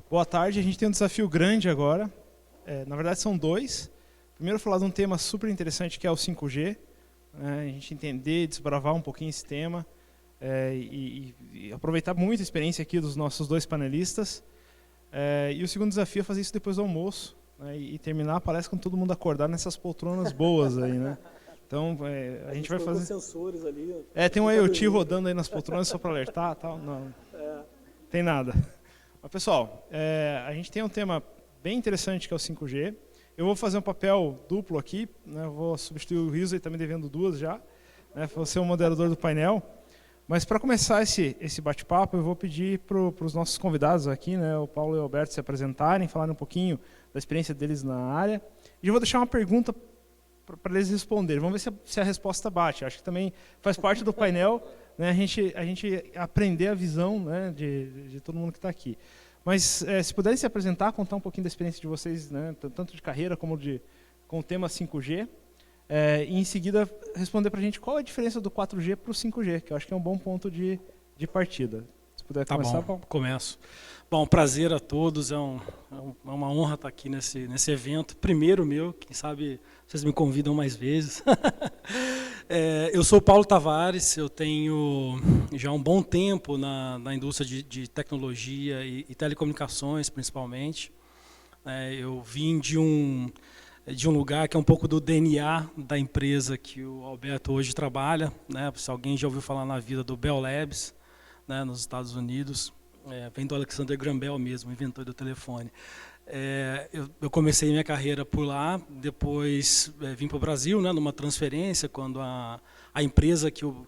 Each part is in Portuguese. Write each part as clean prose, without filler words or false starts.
Boa tarde, a gente tem um desafio grande agora. Na verdade são dois. Primeiro falar de um tema super interessante que é o 5G. A gente entender, desbravar um pouquinho esse tema e aproveitar muito a experiência aqui dos nossos dois panelistas. E o segundo desafio é fazer isso depois do almoço, né, e terminar, parece, com todo mundo acordar nessas poltronas boas aí, né? Então a gente vai fazer... sensores ali. Tem um IoT rodando aí nas poltronas só para alertar, tal. Não, tem nada. Mas, pessoal, a gente tem um tema bem interessante que é o 5G. Eu vou fazer um papel duplo aqui, né? Eu vou substituir o Riso, e também devendo duas já, né? Vou ser o moderador do painel. Mas para começar esse bate-papo, eu vou pedir para os nossos convidados aqui, né, o Paulo e o Alberto, se apresentarem, falarem um pouquinho da experiência deles na área. E eu vou deixar uma pergunta para eles responderem. Vamos ver se a resposta bate. Acho que também faz parte do painel, né, a gente aprender a visão, né, de todo mundo que está aqui. Mas se puderem se apresentar, contar um pouquinho da experiência de vocês, né, tanto de carreira como com o tema 5G. E em seguida responder para a gente qual é a diferença do 4G para o 5G, que eu acho que é um bom ponto de partida. Se puder começar, Paulo. Começo. Bom, prazer a todos, é uma honra estar aqui nesse evento. Primeiro meu, quem sabe vocês me convidam mais vezes. Eu sou Paulo Tavares, eu tenho já um bom tempo na indústria de tecnologia e telecomunicações, principalmente. Eu vim de um lugar que é um pouco do DNA da empresa que o Alberto hoje trabalha, né? Se alguém já ouviu falar na vida do Bell Labs, né, nos Estados Unidos, vem do Alexander Graham Bell mesmo, inventor do telefone. Eu comecei minha carreira por lá, depois vim para o Brasil, né, numa transferência, quando a empresa que o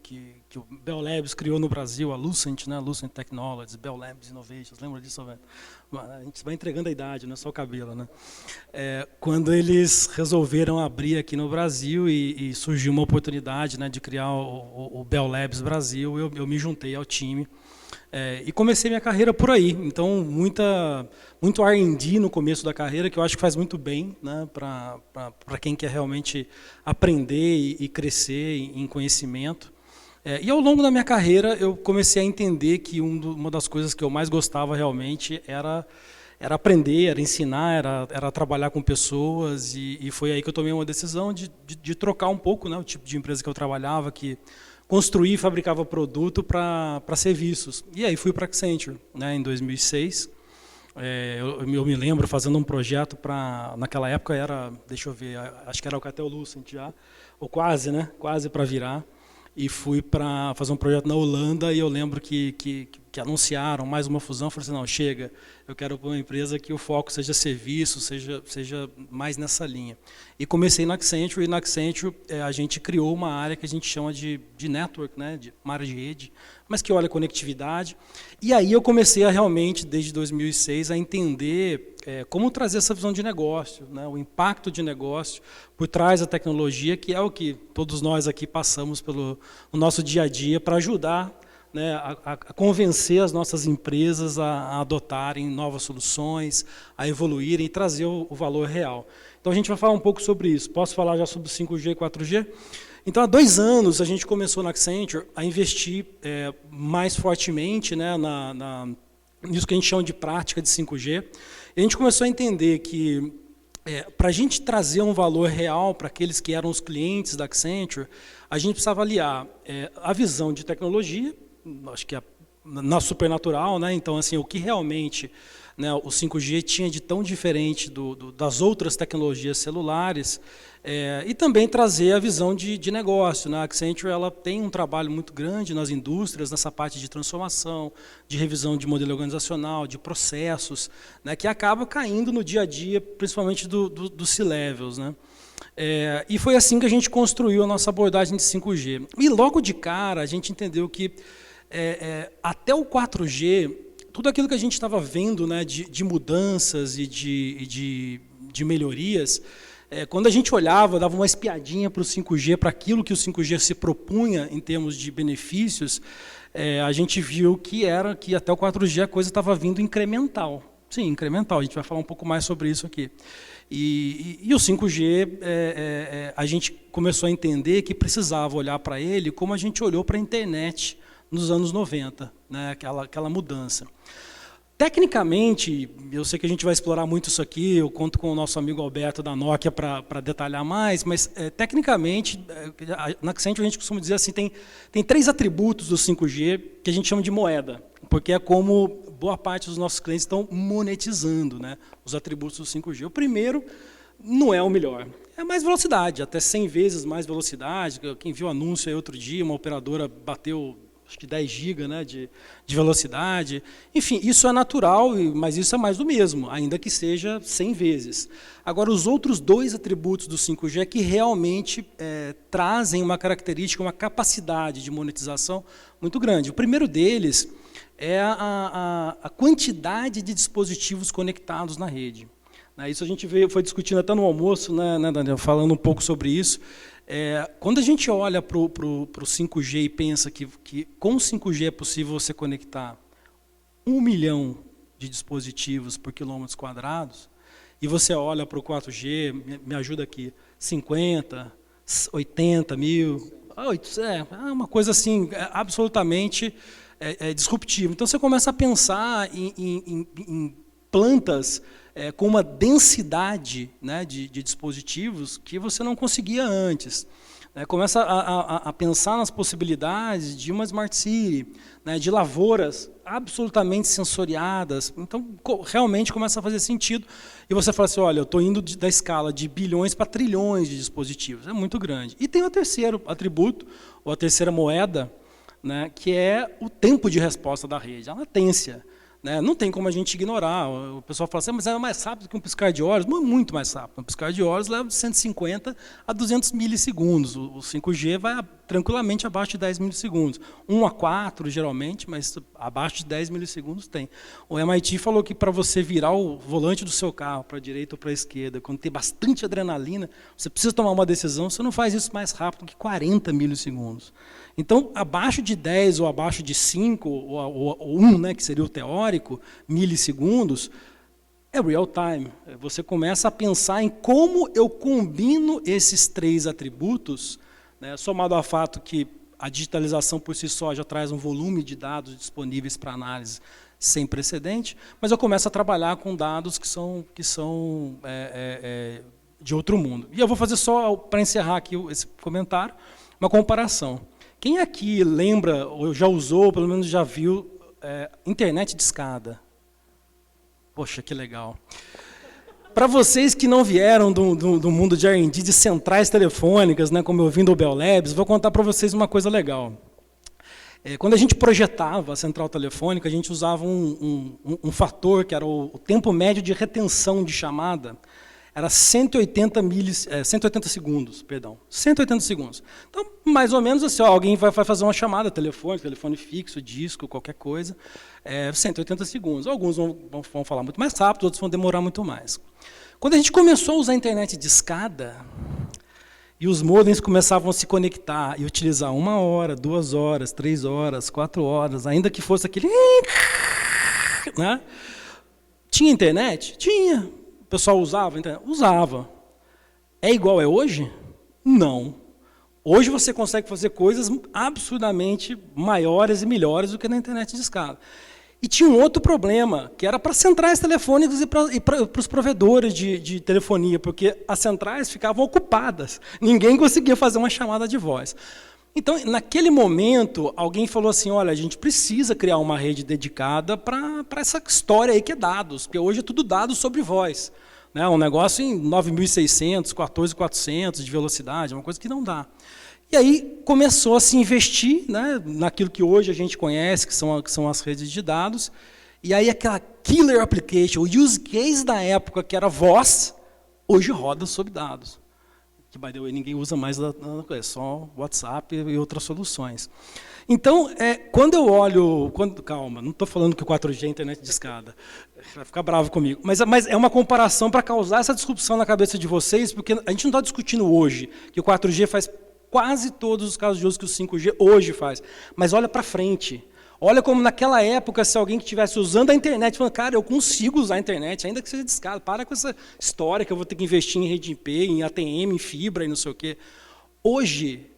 Bell Labs criou no Brasil, a Lucent, né, Lucent Technologies, Bell Labs Innovations, lembra disso, velho? A gente vai entregando a idade, não é só o cabelo, né? Quando eles resolveram abrir aqui no Brasil e surgiu uma oportunidade, né, de criar o Bell Labs Brasil, eu me juntei ao time. E comecei minha carreira por aí, então muito R&D no começo da carreira, que eu acho que faz muito bem, né, para quem quer realmente aprender e crescer em conhecimento. E ao longo da minha carreira eu comecei a entender que uma das coisas que eu mais gostava realmente era aprender, era ensinar, era trabalhar com pessoas, e foi aí que eu tomei uma decisão de trocar um pouco, né, o tipo de empresa que eu trabalhava, que construía e fabricava produto para serviços. E aí fui para a Accenture, né, em 2006. Eu me lembro fazendo um projeto naquela época deixa eu ver, acho que era o Alcatel Lucent já, ou quase, né, quase para virar. E fui para fazer um projeto na Holanda, e eu lembro que anunciaram mais uma fusão. Eu falei assim, não, chega, eu quero para uma empresa que o foco seja serviço, seja mais nessa linha. E comecei na Accenture, e na Accenture a gente criou uma área que a gente chama de network, né, uma área de rede, mas que olha conectividade. E aí eu comecei a realmente, desde 2006, a entender como trazer essa visão de negócio, né, o impacto de negócio por trás da tecnologia, que é o que todos nós aqui passamos no nosso dia a dia para ajudar, né, a convencer as nossas empresas a adotarem novas soluções, a evoluírem e trazer o valor real. Então a gente vai falar um pouco sobre isso. Posso falar já sobre 5G e 4G? Então há 2 anos a gente começou na Accenture a investir mais fortemente, né, nisso que a gente chama de prática de 5G. E a gente começou a entender que para a gente trazer um valor real para aqueles que eram os clientes da Accenture, a gente precisava aliar a visão de tecnologia, acho que na supernatural, né? Então assim, o que realmente, né, o 5G tinha de tão diferente das outras tecnologias celulares, e também trazer a visão de negócio, né? A Accenture ela tem um trabalho muito grande nas indústrias, nessa parte de transformação, de revisão de modelo organizacional, de processos, né, que acaba caindo no dia a dia, principalmente dos C-levels, né? E foi assim que a gente construiu a nossa abordagem de 5G. E logo de cara a gente entendeu que até o 4G, tudo aquilo que a gente estava vendo, né, de mudanças e de melhorias, quando a gente olhava, dava uma espiadinha para o 5G, para aquilo que o 5G se propunha em termos de benefícios, a gente viu que até o 4G a coisa estava vindo incremental. Sim, incremental, a gente vai falar um pouco mais sobre isso aqui. E o 5G, a gente começou a entender que precisava olhar para ele como a gente olhou para a internet nos anos 90, né, aquela mudança. Tecnicamente, eu sei que a gente vai explorar muito isso aqui, eu conto com o nosso amigo Alberto da Nokia para detalhar mais, mas tecnicamente, na Accenture a gente costuma dizer assim, tem 3 atributos do 5G que a gente chama de moeda, porque é como boa parte dos nossos clientes estão monetizando, né, os atributos do 5G. O primeiro não é o melhor, é mais velocidade, até 100 vezes mais velocidade. Quem viu o anúncio aí outro dia, uma operadora bateu acho que 10 GB, né, de velocidade. Enfim, isso é natural, mas isso é mais do mesmo, ainda que seja 100 vezes. Agora, os outros 2 atributos do 5G é que realmente trazem uma característica, uma capacidade de monetização muito grande. O primeiro deles é a quantidade de dispositivos conectados na rede. Isso a gente foi discutindo até no almoço, né, Daniel, falando um pouco sobre isso. Quando a gente olha para o 5G e pensa que com o 5G é possível você conectar 1 milhão de dispositivos por quilômetros quadrados, e você olha para o 4G, me ajuda aqui, 50, 80 mil, é uma coisa assim, absolutamente disruptiva. Então você começa a pensar em plantas com uma densidade, né, de dispositivos que você não conseguia antes. Começa a pensar nas possibilidades de uma Smart City, né, de lavouras absolutamente sensoriadas. Então, realmente começa a fazer sentido. E você fala assim, olha, eu estou indo da escala de bilhões para trilhões de dispositivos. É muito grande. E tem o terceiro atributo, ou a terceira moeda, né, que é o tempo de resposta da rede, a latência. Não tem como a gente ignorar. O pessoal fala assim, mas é mais rápido que um piscar de olhos. Muito mais rápido. Um piscar de olhos leva de 150 a 200 milissegundos. O 5G vai tranquilamente abaixo de 10 milissegundos. 1 a 4, geralmente, mas abaixo de 10 milissegundos tem. O MIT falou que para você virar o volante do seu carro para a direita ou para a esquerda, quando tem bastante adrenalina, você precisa tomar uma decisão, você não faz isso mais rápido que 40 milissegundos. Então, abaixo de 10 ou abaixo de 5, ou 1, né, que seria o teórico, milissegundos, é real time. Você começa a pensar em como eu combino esses 3 atributos, né, somado ao fato que a digitalização por si só já traz um volume de dados disponíveis para análise sem precedente, mas eu começo a trabalhar com dados que são de outro mundo. E eu vou fazer só, para encerrar aqui esse comentário, uma comparação. Quem aqui lembra, ou já usou, ou pelo menos já viu, internet de escada? Poxa, que legal. Para vocês que não vieram do mundo de R&D, de centrais telefônicas, né, como eu vim do Bell Labs, vou contar para vocês uma coisa legal. Quando a gente projetava a central telefônica, a gente usava um fator, que era o tempo médio de retenção de chamada, era 180 segundos, perdão, 180 segundos. Então, mais ou menos assim, alguém vai fazer uma chamada telefônica, telefone fixo, disco, qualquer coisa, 180 segundos. Alguns vão falar muito mais rápido, outros vão demorar muito mais. Quando a gente começou a usar a internet de escada, e os modems começavam a se conectar e utilizar 1 hora, 2 horas, 3 horas, 4 horas, ainda que fosse aquele... né? Tinha internet? Tinha. O pessoal usava a internet? Usava. É igual é hoje? Não. Hoje você consegue fazer coisas absurdamente maiores e melhores do que na internet de escada. E tinha um outro problema, que era para centrais telefônicas e para os provedores de telefonia, porque as centrais ficavam ocupadas. Ninguém conseguia fazer uma chamada de voz. Então, naquele momento, alguém falou assim, olha, a gente precisa criar uma rede dedicada para essa história aí que é dados, porque hoje é tudo dados sobre voz. Né? Um negócio em 9.600, 14.400 de velocidade, uma coisa que não dá. E aí começou a se investir, né, naquilo que hoje a gente conhece, que são as redes de dados, e aí aquela killer application, o use case da época, que era voz, hoje roda sobre dados. Que, by the way, ninguém usa mais, é só WhatsApp e outras soluções. Então, quando eu olho... calma, não estou falando que o 4G é internet de escada, vai ficar bravo comigo, mas é uma comparação para causar essa disrupção na cabeça de vocês, porque a gente não está discutindo hoje que o 4G faz quase todos os casos de uso que o 5G hoje faz, mas olha para frente. Olha como naquela época, se alguém que estivesse usando a internet, falando, cara, eu consigo usar a internet, ainda que seja de escada, para com essa história que eu vou ter que investir em rede IP, em ATM, em fibra e não sei o quê. Hoje,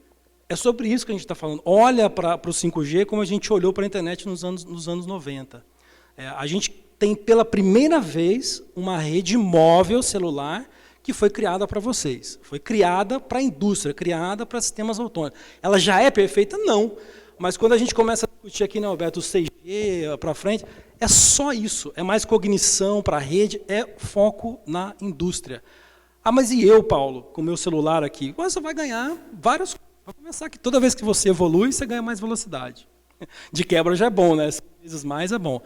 é sobre isso que a gente está falando. Olha para o 5G como a gente olhou para a internet nos anos 90. A gente tem pela primeira vez uma rede móvel celular que foi criada para vocês. Foi criada para a indústria, criada para sistemas autônomos. Ela já é perfeita? Não. Mas quando a gente começa a discutir aqui, né, Alberto, o 6G para frente, é só isso. É mais cognição para a rede, é foco na indústria. Ah, mas e eu, Paulo, com o meu celular aqui? Você vai ganhar várias coisas. Vai começar que toda vez que você evolui, você ganha mais velocidade. De quebra já é bom, né? 5 vezes mais é bom.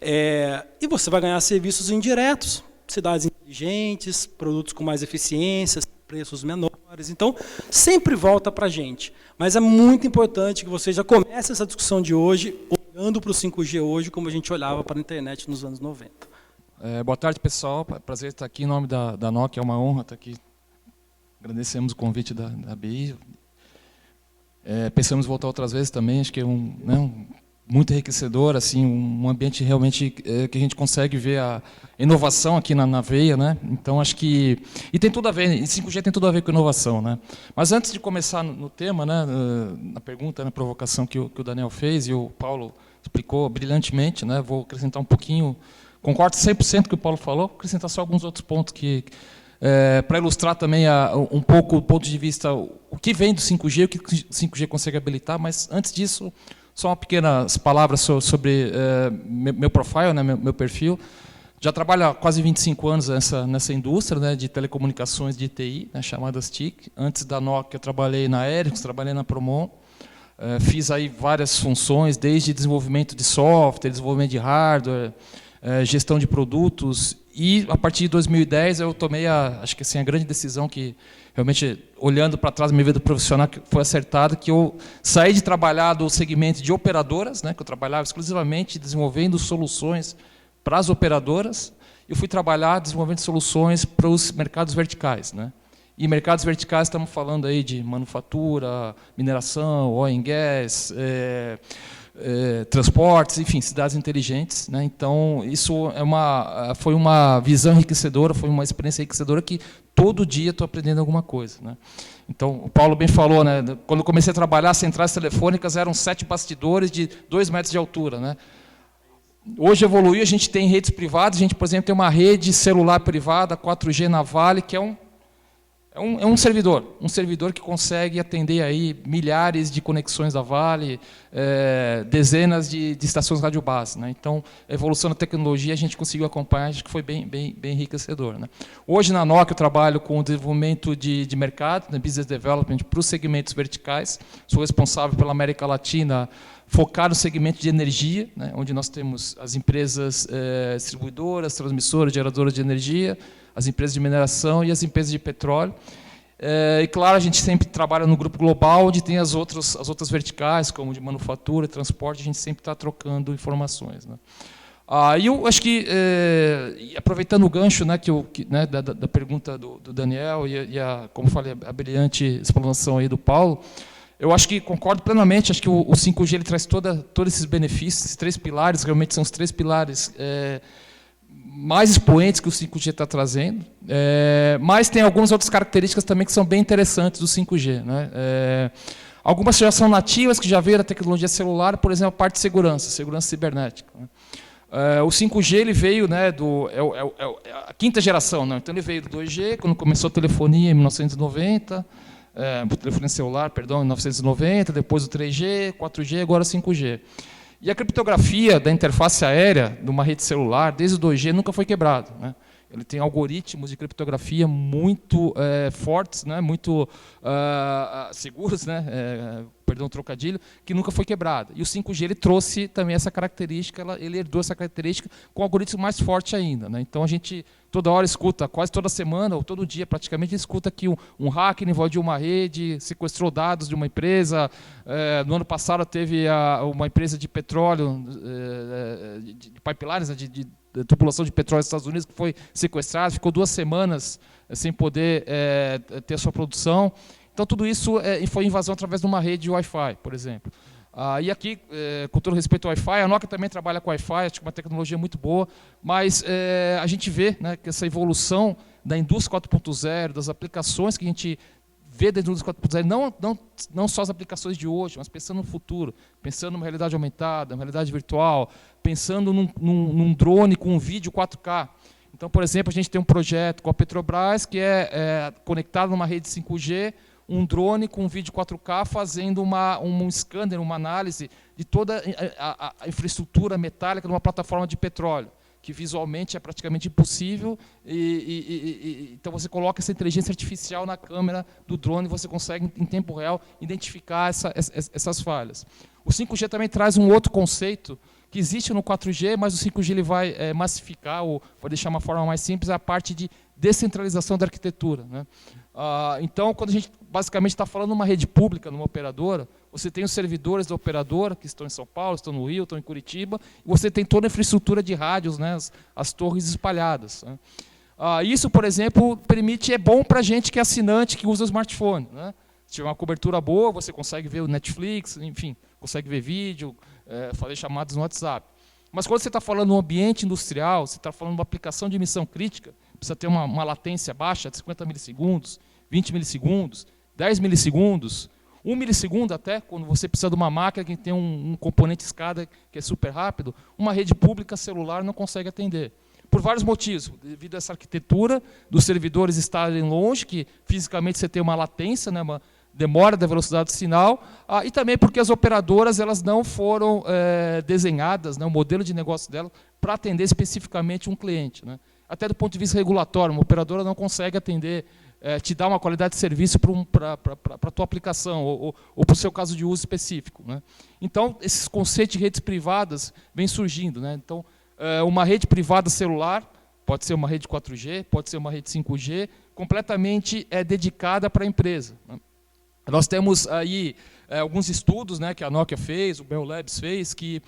E você vai ganhar serviços indiretos, cidades inteligentes, produtos com mais eficiência, preços menores. Então, sempre volta para a gente. Mas é muito importante que você já comece essa discussão de hoje, olhando para o 5G hoje, como a gente olhava para a internet nos anos 90. Boa tarde, pessoal. Prazer estar aqui em nome da Nokia, é uma honra estar aqui. Agradecemos o convite da BI. Pensamos em voltar outras vezes também, acho que é muito enriquecedor, assim, um ambiente realmente que a gente consegue ver a inovação aqui na veia, né? Então acho que e tem tudo a ver, 5G tem tudo a ver com inovação, né? Mas antes de começar no tema, né, na pergunta, na provocação que o Daniel fez e o Paulo explicou brilhantemente, né? Vou acrescentar um pouquinho, concordo 100% com o que o Paulo falou, vou acrescentar só alguns outros pontos que para ilustrar também um pouco o ponto de vista, o que vem do 5G, o que o 5G consegue habilitar, mas antes disso, só uma pequenas palavras sobre meu profile, né, meu perfil. Já trabalho há quase 25 anos nessa indústria, né, de telecomunicações de TI, né, chamadas TIC. Antes da Nokia, eu trabalhei na Ericsson, trabalhei na Promon. Fiz aí várias funções, desde desenvolvimento de software, desenvolvimento de hardware, gestão de produtos. E, a partir de 2010, eu tomei acho que assim, a grande decisão que, realmente, olhando para trás, minha vida profissional foi acertada, que eu saí de trabalhar do segmento de operadoras, né, que eu trabalhava exclusivamente desenvolvendo soluções para as operadoras, eu fui trabalhar desenvolvendo soluções para os mercados verticais, né? E mercados verticais, estamos falando aí de manufatura, mineração, oil and gas, transportes, enfim, cidades inteligentes, né? Então, isso foi uma visão enriquecedora, foi uma experiência enriquecedora que todo dia estou aprendendo alguma coisa, né? Então, o Paulo bem falou, né? Quando eu comecei a trabalhar, centrais telefônicas eram 7 bastidores de 2 metros de altura, né? Hoje evoluiu, a gente tem redes privadas, a gente, por exemplo, tem uma rede celular privada, 4G na Vale, que é um servidor que consegue atender aí milhares de conexões da Vale, dezenas de estações radiobase, né? Então, a evolução da tecnologia a gente conseguiu acompanhar, acho que foi bem enriquecedor, né? Hoje, na Nokia, eu trabalho com o desenvolvimento de mercado, né, business development, para os segmentos verticais. Sou responsável pela América Latina, focar no segmento de energia, né, onde nós temos as empresas distribuidoras, transmissoras, geradoras de energia, as empresas de mineração e as empresas de petróleo. E, claro, a gente sempre trabalha no grupo global, onde tem as outras verticais, como de manufatura, transporte, a gente sempre está trocando informações, né. E eu acho que, aproveitando o gancho, né, da pergunta do Daniel e como falei, a brilhante explanação aí do Paulo, eu acho que concordo plenamente, acho que o 5G ele traz todos esses benefícios, esses 3 pilares, realmente são os 3 pilares mais expoentes que o 5G está trazendo, mas tem algumas outras características também que são bem interessantes do 5G, né? Algumas já são nativas, que já veio da tecnologia celular, por exemplo, a parte de segurança cibernética, né? O 5G ele veio, né, a 5ª geração, né? Então ele veio do 2G, quando começou a telefonia em 1990, telefonia celular, perdão, em 1990, depois o 3G, 4G, agora o 5G. E a criptografia da interface aérea de uma rede celular, desde o 2G, nunca foi quebrada, né? Ele tem algoritmos de criptografia muito fortes, né? Muito seguros, né? Perdão o trocadilho, que nunca foi quebrada. E o 5G ele trouxe também essa característica, ele herdou essa característica com algoritmos mais fortes ainda, né? Então a gente toda hora escuta, quase toda semana, ou todo dia praticamente, escuta que um hacker invadiu uma rede, sequestrou dados de uma empresa. No ano passado teve uma empresa de petróleo, de pipelines, né, de tubulação de petróleo nos Estados Unidos, que foi sequestrada, ficou 2 semanas sem poder ter a sua produção. Então, tudo isso foi invasão através de uma rede de Wi-Fi, por exemplo. E aqui, com todo respeito ao Wi-Fi, a Nokia também trabalha com Wi-Fi, acho que é uma tecnologia muito boa, mas a gente vê, né, que essa evolução da indústria 4.0, das aplicações que a gente vê dentro da indústria 4.0, não só as aplicações de hoje, mas pensando no futuro, pensando numa realidade aumentada, uma realidade virtual, pensando num drone com um vídeo 4K. Então, por exemplo, a gente tem um projeto com a Petrobras que é conectado numa rede 5G, um drone com um vídeo 4K fazendo um scanner, uma análise de toda a infraestrutura metálica de uma plataforma de petróleo, que visualmente é praticamente impossível. Então, você coloca essa inteligência artificial na câmera do drone e você consegue, em tempo real, identificar essas falhas. O 5G também traz um outro conceito que existe no 4G, mas o 5G ele vai massificar, ou vai deixar uma forma mais simples, a parte de descentralização da arquitetura, né? Então, quando a gente basicamente está falando de uma rede pública, numa operadora, você tem os servidores da operadora, que estão em São Paulo, estão no Rio, estão em Curitiba, e você tem toda a infraestrutura de rádios, né, as torres espalhadas, né? Isso, por exemplo, é bom para a gente que é assinante, que usa o smartphone, né? Se tiver uma cobertura boa, você consegue ver o Netflix, enfim, consegue ver vídeo, fazer chamadas no WhatsApp. Mas quando você está falando de um ambiente industrial, você está falando de uma aplicação de missão crítica, precisa ter uma latência baixa de 50 milissegundos, 20 milissegundos, 10 milissegundos, 1 milissegundo até, quando você precisa de uma máquina que tem um componente SCADA que é super rápido, uma rede pública celular não consegue atender. Por vários motivos, devido a essa arquitetura dos servidores estarem longe, que fisicamente você tem uma latência, né, uma demora da velocidade do sinal, e também porque as operadoras elas não foram desenhadas, né, o modelo de negócio delas, para atender especificamente um cliente, né. Até do ponto de vista regulatório, uma operadora não consegue atender, te dar uma qualidade de serviço para a tua aplicação ou para o seu caso de uso específico, né. Então, esses conceitos de redes privadas vêm surgindo, né. Então, uma rede privada celular, pode ser uma rede 4G, pode ser uma rede 5G, completamente dedicada para a empresa, né. Nós temos aí alguns estudos, né, que a Nokia fez, o Bell Labs fez, que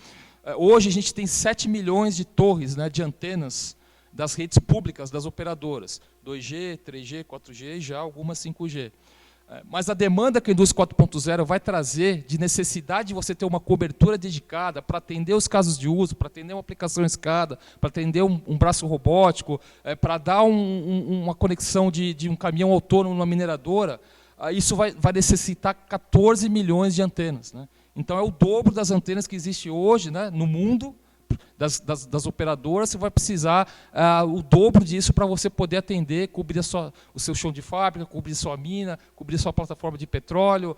hoje a gente tem 7 milhões de torres, né, de antenas das redes públicas das operadoras, 2G, 3G, 4G e já algumas 5G. Mas a demanda que a indústria 4.0 vai trazer de necessidade de você ter uma cobertura dedicada para atender os casos de uso, para atender uma aplicação SCADA, para atender um braço robótico, para dar uma conexão de um caminhão autônomo numa mineradora, isso vai necessitar 14 milhões de antenas, né? Então, é o dobro das antenas que existe hoje, né, no mundo, das operadoras. Você vai precisar o dobro disso para você poder atender, cobrir o seu chão de fábrica, cobrir sua mina, cobrir sua plataforma de petróleo,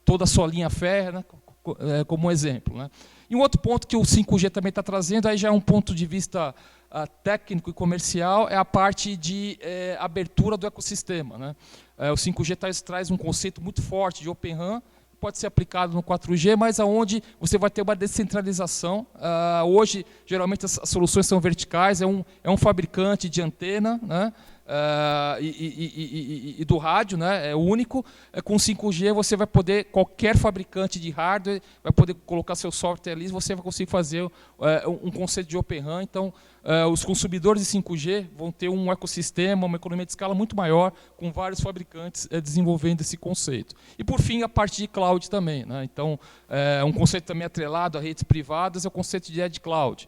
toda a sua linha férrea, né, como um exemplo, né? E um outro ponto que o 5G também está trazendo, aí já é um ponto de vista técnico e comercial, é a parte de abertura do ecossistema, né? O 5G traz um conceito muito forte de Open RAN, pode ser aplicado no 4G, mas aonde você vai ter uma descentralização. Hoje, geralmente, as soluções são verticais, é um fabricante de antena, né, e do rádio, né, é único. Com 5G, você vai poder, qualquer fabricante de hardware, vai poder colocar seu software ali, você vai conseguir fazer um conceito de Open RAN. Então, os consumidores de 5G vão ter um ecossistema, uma economia de escala muito maior, com vários fabricantes desenvolvendo esse conceito. E, por fim, a parte de cloud também, né? Então, um conceito também atrelado a redes privadas é o conceito de Edge Cloud.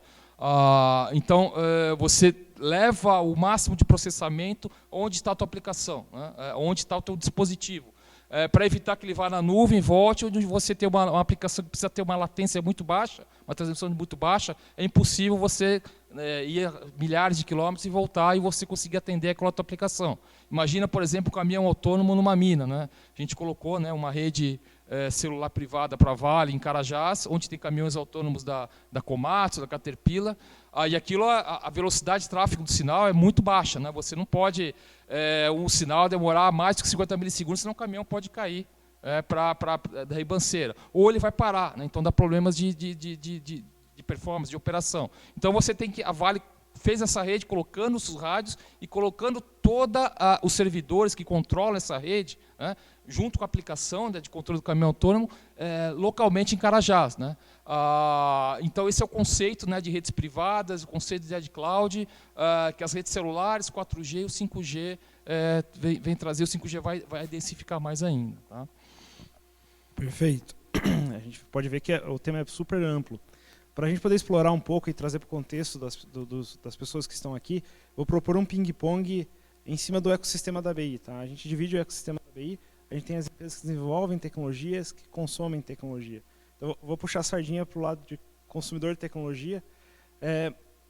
Então, você leva o máximo de processamento onde está a tua aplicação, né? Onde está o teu dispositivo. Para evitar que ele vá na nuvem, volte, onde você tem uma aplicação que precisa ter uma latência muito baixa, uma transmissão muito baixa, é impossível você ir milhares de quilômetros e voltar e você conseguir atender aquela tua aplicação. Imagina, por exemplo, um caminhão autônomo numa mina, né? A gente colocou, né, uma rede celular privada para a Vale, em Carajás, onde tem caminhões autônomos da Komatsu, da Caterpillar, e aquilo, a velocidade de tráfego do sinal é muito baixa, né? Você não pode um sinal demorar mais de 50 milissegundos, senão o caminhão pode cair da ribanceira. Ou ele vai parar, né? Então dá problemas de performance, de operação. Então você tem que, a Vale fez essa rede colocando os rádios e colocando todos os servidores que controlam essa rede, né, junto com a aplicação, né, de controle do caminhão autônomo, localmente em Carajás, né? Então, esse é o conceito, né, de redes privadas, o conceito de Edge Cloud, que as redes celulares, 4G e o 5G vem trazer. O 5G vai densificar mais ainda. Tá? Perfeito. A gente pode ver que o tema é super amplo. Para a gente poder explorar um pouco e trazer para o contexto das pessoas que estão aqui, vou propor um ping-pong em cima do ecossistema da BI. Tá? A gente divide o ecossistema da BI, a gente tem as empresas que desenvolvem tecnologias, que consomem tecnologia. Então, vou puxar a sardinha para o lado de consumidor de tecnologia.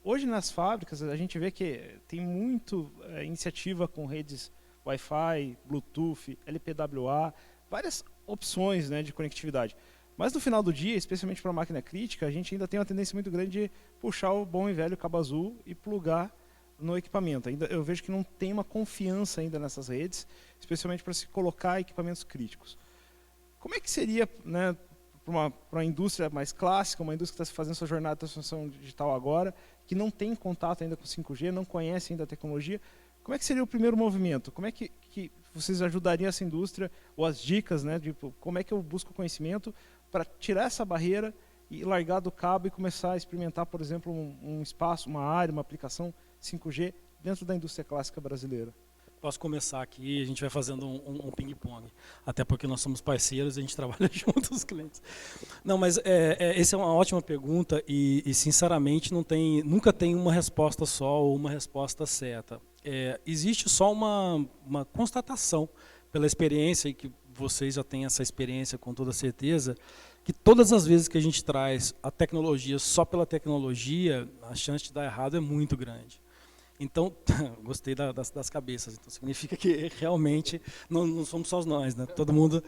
Hoje nas fábricas a gente vê que tem muito iniciativa com redes Wi-Fi, Bluetooth, LPWA, várias opções, né, de conectividade. Mas no final do dia, especialmente para a máquina crítica, a gente ainda tem uma tendência muito grande de puxar o bom e velho cabo azul e plugar no equipamento. Eu vejo que não tem uma confiança ainda nessas redes, especialmente para se colocar equipamentos críticos. Como é que seria, né, para uma indústria mais clássica, uma indústria que está fazendo sua jornada de transformação digital agora, que não tem contato ainda com 5G, não conhece ainda a tecnologia, como é que seria o primeiro movimento? Como é que vocês ajudariam essa indústria, ou as dicas, né, de como é que eu busco conhecimento para tirar essa barreira e largar do cabo e começar a experimentar, por exemplo, um espaço, uma área, uma aplicação 5G dentro da indústria clássica brasileira? Posso começar aqui, a gente vai fazendo um ping-pong, até porque nós somos parceiros e a gente trabalha junto com os clientes. Não, mas essa é uma ótima pergunta e sinceramente, nunca tem uma resposta só ou uma resposta certa. Existe só uma constatação, pela experiência, e que vocês já têm essa experiência com toda certeza, que todas as vezes que a gente traz a tecnologia só pela tecnologia, a chance de dar errado é muito grande. Então, gostei das cabeças, então significa que realmente não somos só nós, né? Todo mundo.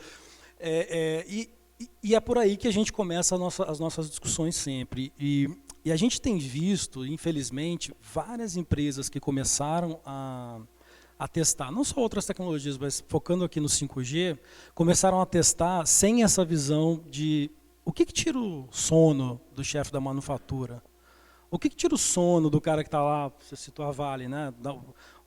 E é por aí que a gente começa as nossas discussões sempre. E a gente tem visto, infelizmente, várias empresas que começaram a testar, não só outras tecnologias, mas focando aqui no 5G, começaram a testar sem essa visão de o que tira o sono do chefe da manufatura. O que tira o sono do cara que está lá, você citou a Vale, né?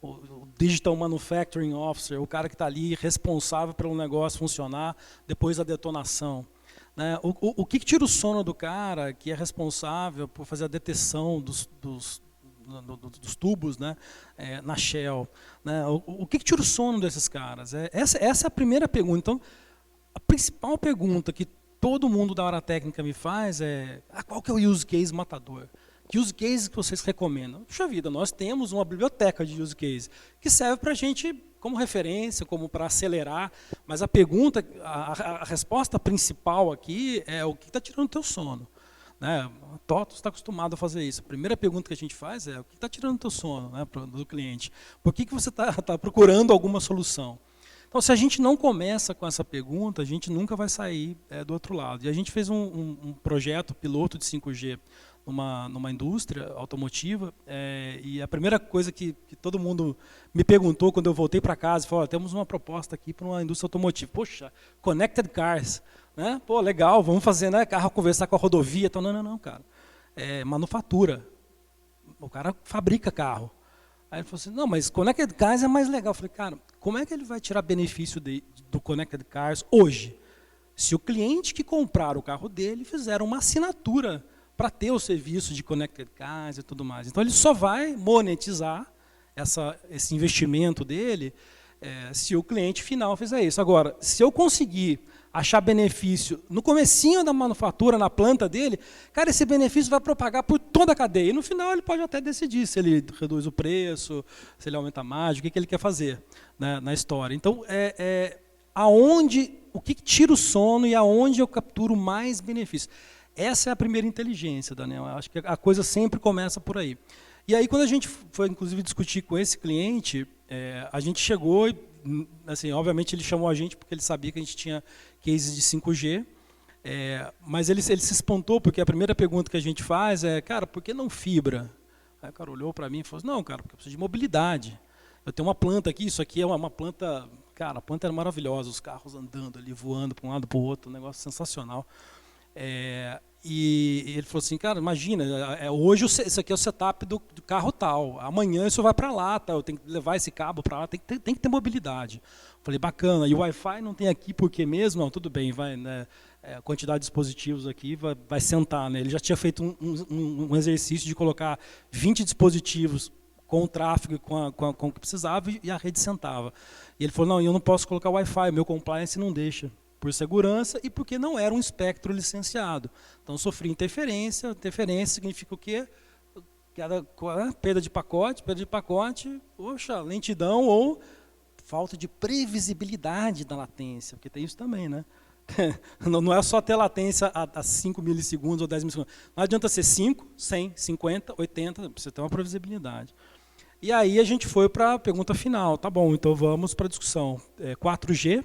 O Digital Manufacturing Officer, o cara que está ali responsável pelo negócio funcionar depois da detonação. Né? O que tira o sono do cara que é responsável por fazer a detecção dos tubos, né? Na Shell? Né? O que tira o sono desses caras? Essa é a primeira pergunta. Então, a principal pergunta que todo mundo da área técnica me faz é qual que é o use case matador? Que use case que vocês recomendam? Puxa vida, nós temos uma biblioteca de use case que serve para a gente como referência, como para acelerar, mas a pergunta, a resposta principal aqui é o que está tirando o teu sono. Né? A TOTOS está acostumado a fazer isso. A primeira pergunta que a gente faz é o que está tirando o teu sono, né, do cliente? Por que você está procurando alguma solução? Então, se a gente não começa com essa pergunta, a gente nunca vai sair do outro lado. E a gente fez um projeto piloto de 5G numa indústria automotiva, e a primeira coisa que todo mundo me perguntou quando eu voltei para casa, falou, temos uma proposta aqui para uma indústria automotiva. Poxa, connected cars, né? Pô, legal, vamos fazer, né, carro conversar com a rodovia. Então, não, cara, manufatura. O cara fabrica carro. Aí ele falou assim, não, mas connected cars é mais legal. Eu falei, cara, como é que ele vai tirar benefício do connected cars hoje? Se o cliente que comprar o carro dele fizer uma assinatura para ter o serviço de connected cars e tudo mais. Então, ele só vai monetizar esse investimento dele se o cliente final fizer isso. Agora, se eu conseguir achar benefício no comecinho da manufatura, na planta dele, cara, esse benefício vai propagar por toda a cadeia. E no final ele pode até decidir se ele reduz o preço, se ele aumenta a margem, o que ele quer fazer, né, na história. Então, o que tira o sono e aonde eu capturo mais benefício. Essa é a primeira inteligência, Daniel. Acho que a coisa sempre começa por aí. E aí, quando a gente foi, inclusive, discutir com esse cliente, a gente chegou, assim, obviamente ele chamou a gente porque ele sabia que a gente tinha cases de 5G, mas ele se espantou porque a primeira pergunta que a gente faz é, cara, por que não fibra? Aí o cara olhou para mim e falou, não, cara, porque eu preciso de mobilidade. Eu tenho uma planta aqui, isso aqui é uma planta, cara, a planta era maravilhosa, os carros andando ali, voando para um lado para o outro, um negócio sensacional. E ele falou assim, cara, imagina, hoje isso aqui é o setup do carro tal, amanhã isso vai para lá, eu tenho que levar esse cabo para lá, tem que ter mobilidade. Falei, bacana, e o Wi-Fi não tem aqui porque mesmo? Não, tudo bem, vai, né, a quantidade de dispositivos aqui vai sentar. Né? Ele já tinha feito um exercício de colocar 20 dispositivos com o tráfego, com o que precisava, e a rede sentava. E ele falou, não, eu não posso colocar Wi-Fi, meu compliance não deixa. Por segurança e porque não era um espectro licenciado. Então, sofri interferência. Interferência significa o quê? Perda de pacote, poxa, lentidão ou falta de previsibilidade da latência, porque tem isso também, né? Não é só ter latência a 5 milissegundos ou 10 milissegundos. Não adianta ser 5, 100, 50, 80, precisa ter uma previsibilidade. E aí a gente foi para a pergunta final. Tá bom, então vamos para a discussão. 4G.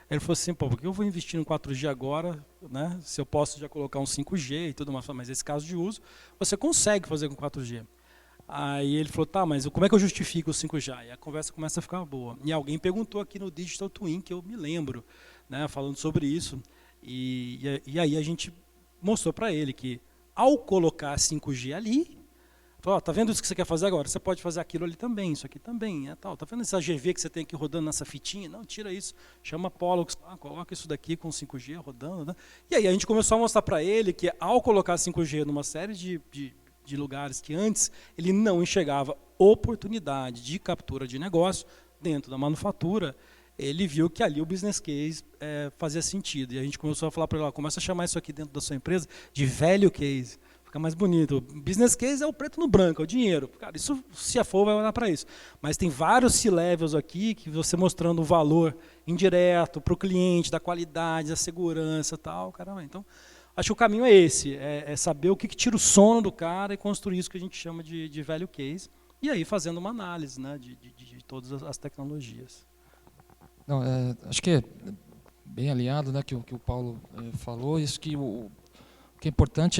Ele falou assim, pô, por que eu vou investir no 4G agora, né, se eu posso já colocar um 5G e tudo mais? Mas esse caso de uso, você consegue fazer com 4G. Aí ele falou, tá, mas como é que eu justifico o 5G? E a conversa começa a ficar boa. E alguém perguntou aqui no Digital Twin, que eu me lembro, né, falando sobre isso. E aí a gente mostrou para ele que, ao colocar 5G ali, falou, tá vendo isso que você quer fazer agora? Você pode fazer aquilo ali também, isso aqui também. Tal. Tá vendo essa GV que você tem aqui rodando nessa fitinha? Não, tira isso, chama Pollux, coloca isso daqui com 5G rodando. Né? E aí a gente começou a mostrar para ele que, ao colocar 5G numa série de lugares que antes ele não enxergava oportunidade de captura de negócio dentro da manufatura, ele viu que ali o business case fazia sentido. E a gente começou a falar para ele, começa a chamar isso aqui dentro da sua empresa de value case. Fica mais bonito. O business case é o preto no branco, é o dinheiro. Cara, isso, o CFO vai olhar para isso. Mas tem vários C-levels aqui que você mostrando o valor indireto para o cliente, da qualidade, da segurança e tal. Caramba, então, acho que o caminho é esse, é saber o que tira o sono do cara e construir isso que a gente chama de value case. E aí fazendo uma análise, né, de todas as tecnologias. Não, acho que é bem alinhado, né, que o Paulo falou, isso que o que é importante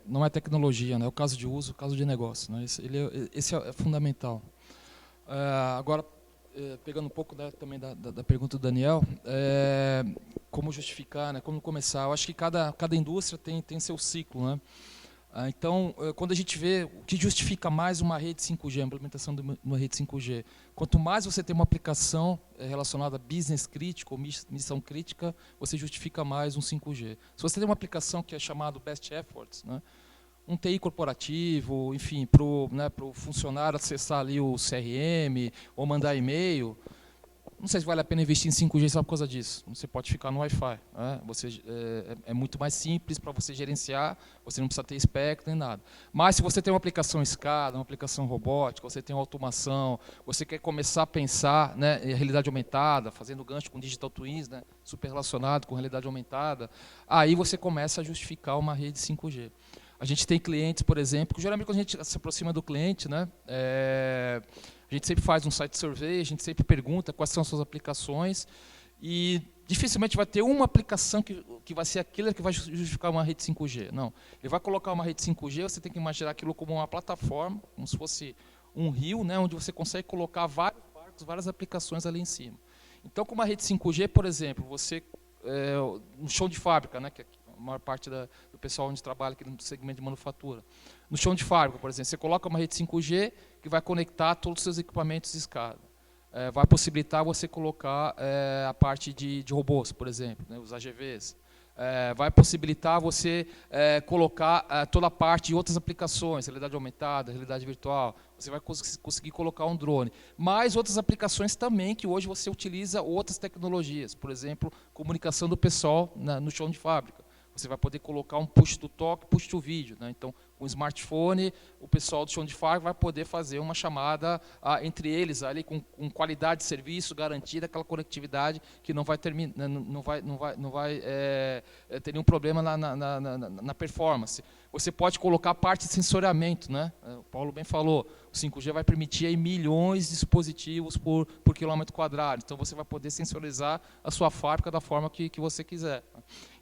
não é tecnologia, né, é o caso de uso, o caso de negócio. Né, esse é fundamental. Agora, pegando um pouco também da pergunta do Daniel, como justificar, né, como começar, eu acho que cada indústria tem seu ciclo. Né? Então, quando a gente vê o que justifica mais uma rede 5G, a implementação de uma rede 5G, quanto mais você tem uma aplicação relacionada a business crítico, ou missão crítica, você justifica mais um 5G. Se você tem uma aplicação que é chamada Best Efforts, né, um TI corporativo, enfim, para o funcionário acessar ali o CRM ou mandar e-mail, não sei se vale a pena investir em 5G só por causa disso. Você pode ficar no Wi-Fi. Né? É muito mais simples para você gerenciar, você não precisa ter espectro nem nada. Mas se você tem uma aplicação SCADA, uma aplicação robótica, você tem uma automação, você quer começar a pensar, né, em realidade aumentada, fazendo gancho com Digital Twins, né, super relacionado com realidade aumentada, aí você começa a justificar uma rede 5G. A gente tem clientes, por exemplo, que geralmente quando a gente se aproxima do cliente, né, a gente sempre faz um site survey, a gente sempre pergunta quais são as suas aplicações e dificilmente vai ter uma aplicação que vai ser aquela que vai justificar uma rede 5G. Não, ele vai colocar uma rede 5G, você tem que imaginar aquilo como uma plataforma, como se fosse um rio, né, onde você consegue colocar vários barcos, várias aplicações ali em cima. Então, com uma rede 5G, por exemplo, você, no chão de fábrica, né, que a maior parte do pessoal onde trabalha aqui no segmento de manufatura, no chão de fábrica, por exemplo, você coloca uma rede 5G que vai conectar todos os seus equipamentos de escada. Vai possibilitar você colocar a parte de robôs, por exemplo, né, os AGVs. Vai possibilitar você colocar toda a parte de outras aplicações, realidade aumentada, realidade virtual. Você vai conseguir colocar um drone. Mas outras aplicações também, que hoje você utiliza outras tecnologias. Por exemplo, comunicação do pessoal no chão de fábrica. Você vai poder colocar um push to talk, push to video. Né? Então, com o smartphone, o pessoal do chão de fábrica vai poder fazer uma chamada entre eles, ali, com qualidade de serviço garantida, aquela conectividade que não vai ter nenhum problema na performance. Você pode colocar a parte de sensoriamento. Né? O Paulo bem falou, o 5G vai permitir aí milhões de dispositivos por quilômetro quadrado. Então, você vai poder sensorizar a sua fábrica da forma que você quiser.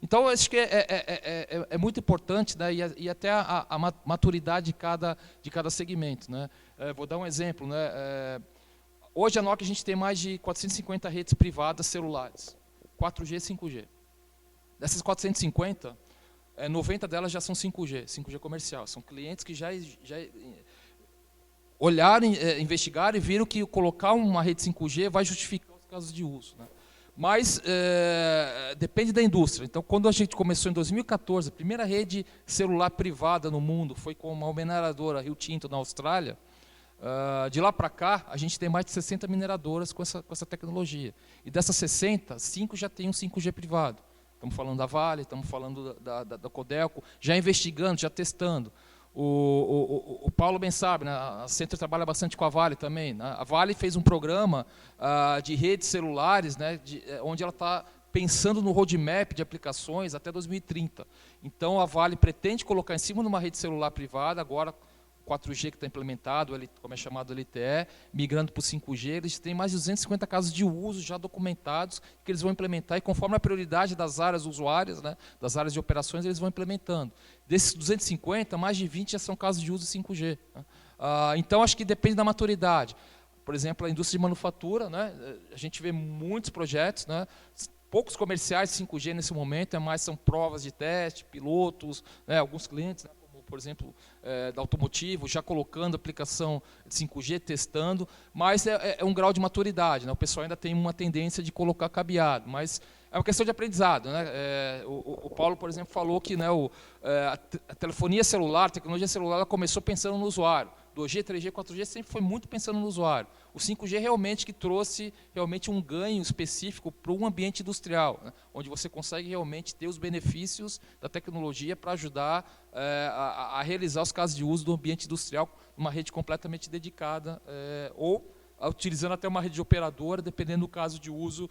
Então, acho que é muito importante, né, e até a maturidade de cada segmento. Né? Vou dar um exemplo. Né? Hoje, a Nokia, a gente tem mais de 450 redes privadas celulares, 4G e 5G. Dessas 450, 90 delas já são 5G comercial. São clientes que já olharam, investigaram e viram que colocar uma rede 5G vai justificar os casos de uso. Né? Mas depende da indústria. Então, quando a gente começou em 2014, a primeira rede celular privada no mundo foi com uma mineradora Rio Tinto, na Austrália. De lá para cá, a gente tem mais de 60 mineradoras com essa tecnologia. E dessas 60, 5 já tem um 5G privado. Estamos falando da Vale, estamos falando da Codelco, já investigando, já testando. O Paulo bem sabe, né? A Centro trabalha bastante com a Vale também. Né? A Vale fez um programa de redes celulares, né? Onde ela está pensando no roadmap de aplicações até 2030. Então, a Vale pretende colocar em cima de uma rede celular privada, agora 4G que está implementado, como é chamado LTE, migrando para o 5G, eles têm mais de 250 casos de uso já documentados que eles vão implementar, e conforme a prioridade das áreas usuárias, né, das áreas de operações, eles vão implementando. Desses 250, mais de 20 já são casos de uso 5G. Né? Então, acho que depende da maturidade. Por exemplo, a indústria de manufatura, né, a gente vê muitos projetos, né, poucos comerciais de 5G nesse momento, são provas de teste, pilotos, né, alguns clientes, né, como, por exemplo, da automotivo, já colocando aplicação de 5G, testando, mas é um grau de maturidade. Né, o pessoal ainda tem uma tendência de colocar cabeado, mas é uma questão de aprendizado. Né? O Paulo, por exemplo, falou que, né, a telefonia celular, a tecnologia celular, ela começou pensando no usuário. 2G, 3G, 4G sempre foi muito pensando no usuário. O 5G realmente que trouxe realmente um ganho específico para um ambiente industrial, né, onde você consegue realmente ter os benefícios da tecnologia para ajudar a realizar os casos de uso do ambiente industrial, numa rede completamente dedicada, ou utilizando até uma rede de operadora, dependendo do caso de uso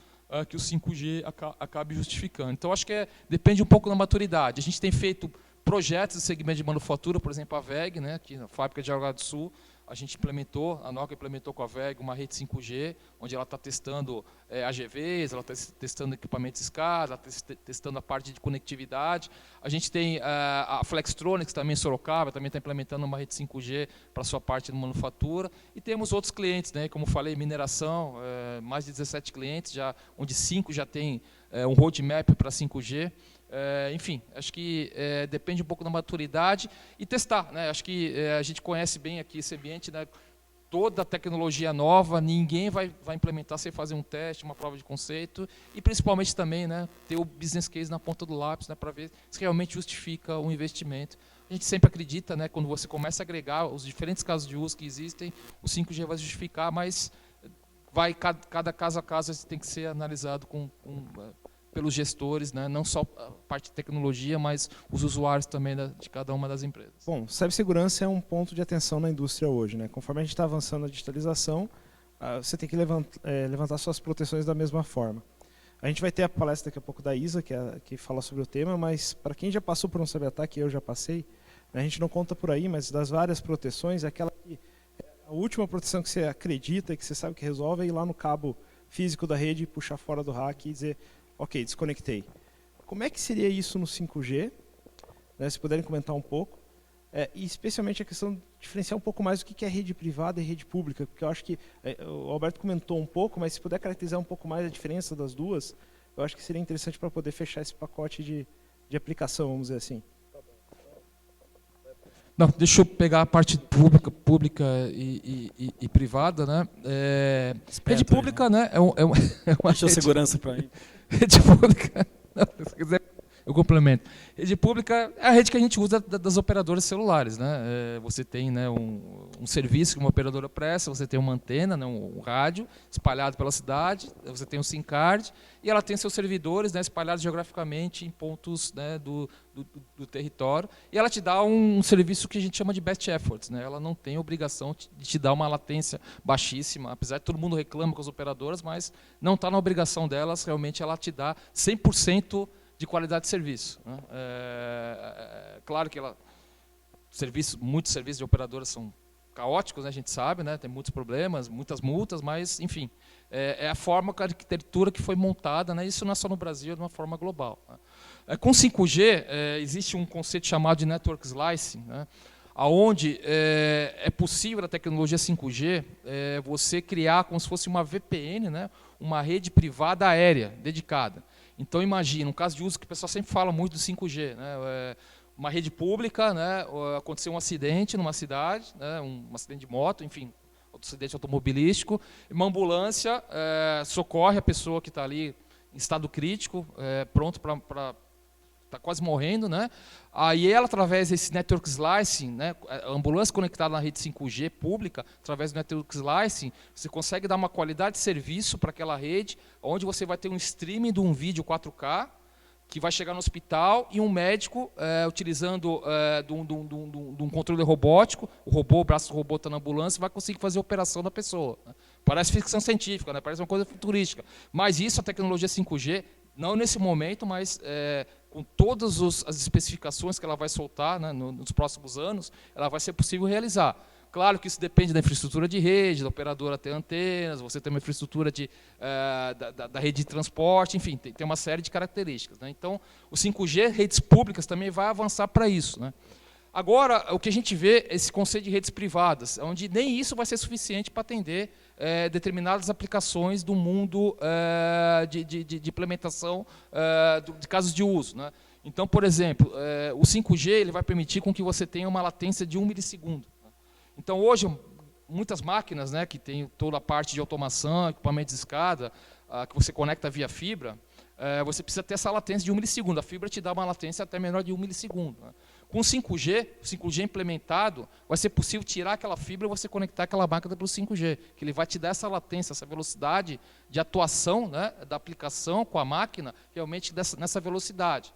que o 5G acabe justificando. Então, acho que depende um pouco da maturidade. A gente tem feito projetos de segmento de manufatura, por exemplo, a WEG, né, aqui na fábrica de Jaraguá do Sul, a gente implementou, a Nokia implementou com a WEG uma rede 5G, onde ela está testando AGVs, ela está testando equipamentos SCADA, ela está testando a parte de conectividade. A gente tem a Flextronics também em Sorocaba, também está implementando uma rede 5G para a sua parte de manufatura. E temos outros clientes, né, como falei, mineração, mais de 17 clientes, onde 5 já tem um roadmap para 5G. Enfim, acho que depende um pouco da maturidade e testar. Né? Acho que a gente conhece bem aqui esse ambiente, né? Toda tecnologia nova, ninguém vai implementar sem fazer um teste, uma prova de conceito, e principalmente também, né, ter o business case na ponta do lápis, né, para ver se realmente justifica o investimento. A gente sempre acredita, né, quando você começa a agregar os diferentes casos de uso que existem, o 5G vai justificar, mas cada caso a caso tem que ser analisado pelos gestores, né? Não só a parte de tecnologia, mas os usuários também de cada uma das empresas. Bom, cibersegurança é um ponto de atenção na indústria hoje. Né? Conforme a gente está avançando na digitalização, você tem que levantar suas proteções da mesma forma. A gente vai ter a palestra daqui a pouco da Isa, que fala sobre o tema, mas para quem já passou por um cyberataque, eu já passei, né? A gente não conta por aí, mas das várias proteções, aquela que a última proteção que você acredita, que você sabe que resolve, é ir lá no cabo físico da rede, puxar fora do hack e dizer: ok, desconectei. Como é que seria isso no 5G? Né, se puderem comentar um pouco. E especialmente a questão de diferenciar um pouco mais o que é rede privada e rede pública, porque eu acho que o Alberto comentou um pouco, mas se puder caracterizar um pouco mais a diferença das duas, eu acho que seria interessante para poder fechar esse pacote de aplicação, vamos dizer assim. Não, deixa eu pegar a parte pública e privada. Né? Rede pública, né, é uma deixa rede... segurança para mim. Rede pública, não, se quiser, eu complemento. Rede pública é a rede que a gente usa das operadoras celulares. Né? Você tem, né, um serviço que uma operadora presta, você tem uma antena, né, um rádio espalhado pela cidade, você tem um SIM card, e ela tem seus servidores, né, espalhados geograficamente em pontos, né, do território, e ela te dá um serviço que a gente chama de best efforts. Né? Ela não tem obrigação de te dar uma latência baixíssima, apesar de todo mundo reclama com as operadoras, mas não está na obrigação delas, realmente ela te dá 100% de qualidade de serviço. Né? Claro que muitos serviços de operadoras são caóticos, né, a gente sabe, né, tem muitos problemas, muitas multas, mas, enfim, é a forma, a arquitetura que foi montada, né, isso não é só no Brasil, é de uma forma global. Né. Com 5G, existe um conceito chamado de network slicing, né, onde é possível, na tecnologia 5G, você criar como se fosse uma VPN, né, uma rede privada aérea dedicada. Então, imagina, um caso de uso que o pessoal sempre fala muito do 5G, né, uma rede pública, né, aconteceu um acidente numa cidade, né, um acidente de moto, enfim, outro acidente automobilístico, uma ambulância socorre a pessoa que está ali em estado crítico, pronto para está quase morrendo, né? Aí ela, através desse network slicing, né, a ambulância conectada na rede 5G pública, através do network slicing, você consegue dar uma qualidade de serviço para aquela rede, onde você vai ter um streaming de um vídeo 4K, que vai chegar no hospital, e um médico, utilizando de um controle robótico, o braço do robô está na ambulância, vai conseguir fazer a operação da pessoa. Né? Parece ficção científica, né? Parece uma coisa futurística. Mas isso, a tecnologia 5G, Não nesse momento, mas com todas as especificações que ela vai soltar, né, nos próximos anos, ela vai ser possível realizar. Claro que isso depende da infraestrutura de rede, da operadora ter antenas, você ter uma infraestrutura da rede de transporte, enfim, tem uma série de características, né? Então, o 5G, redes públicas, também vai avançar para isso, né? Agora, o que a gente vê é esse conceito de redes privadas, onde nem isso vai ser suficiente para atender determinadas aplicações do mundo de implementação de casos de uso, né? Então, por exemplo, o 5G ele vai permitir com que você tenha uma latência de 1 milissegundo. Então, hoje, muitas máquinas, né, que tem toda a parte de automação, equipamento de escada, que você conecta via fibra, você precisa ter essa latência de 1 milissegundo. A fibra te dá uma latência até menor de 1 milissegundo, né? Com o 5G implementado, vai ser possível tirar aquela fibra e você conectar aquela máquina pelo 5G, que ele vai te dar essa latência, essa velocidade de atuação, né, da aplicação com a máquina, realmente nessa velocidade.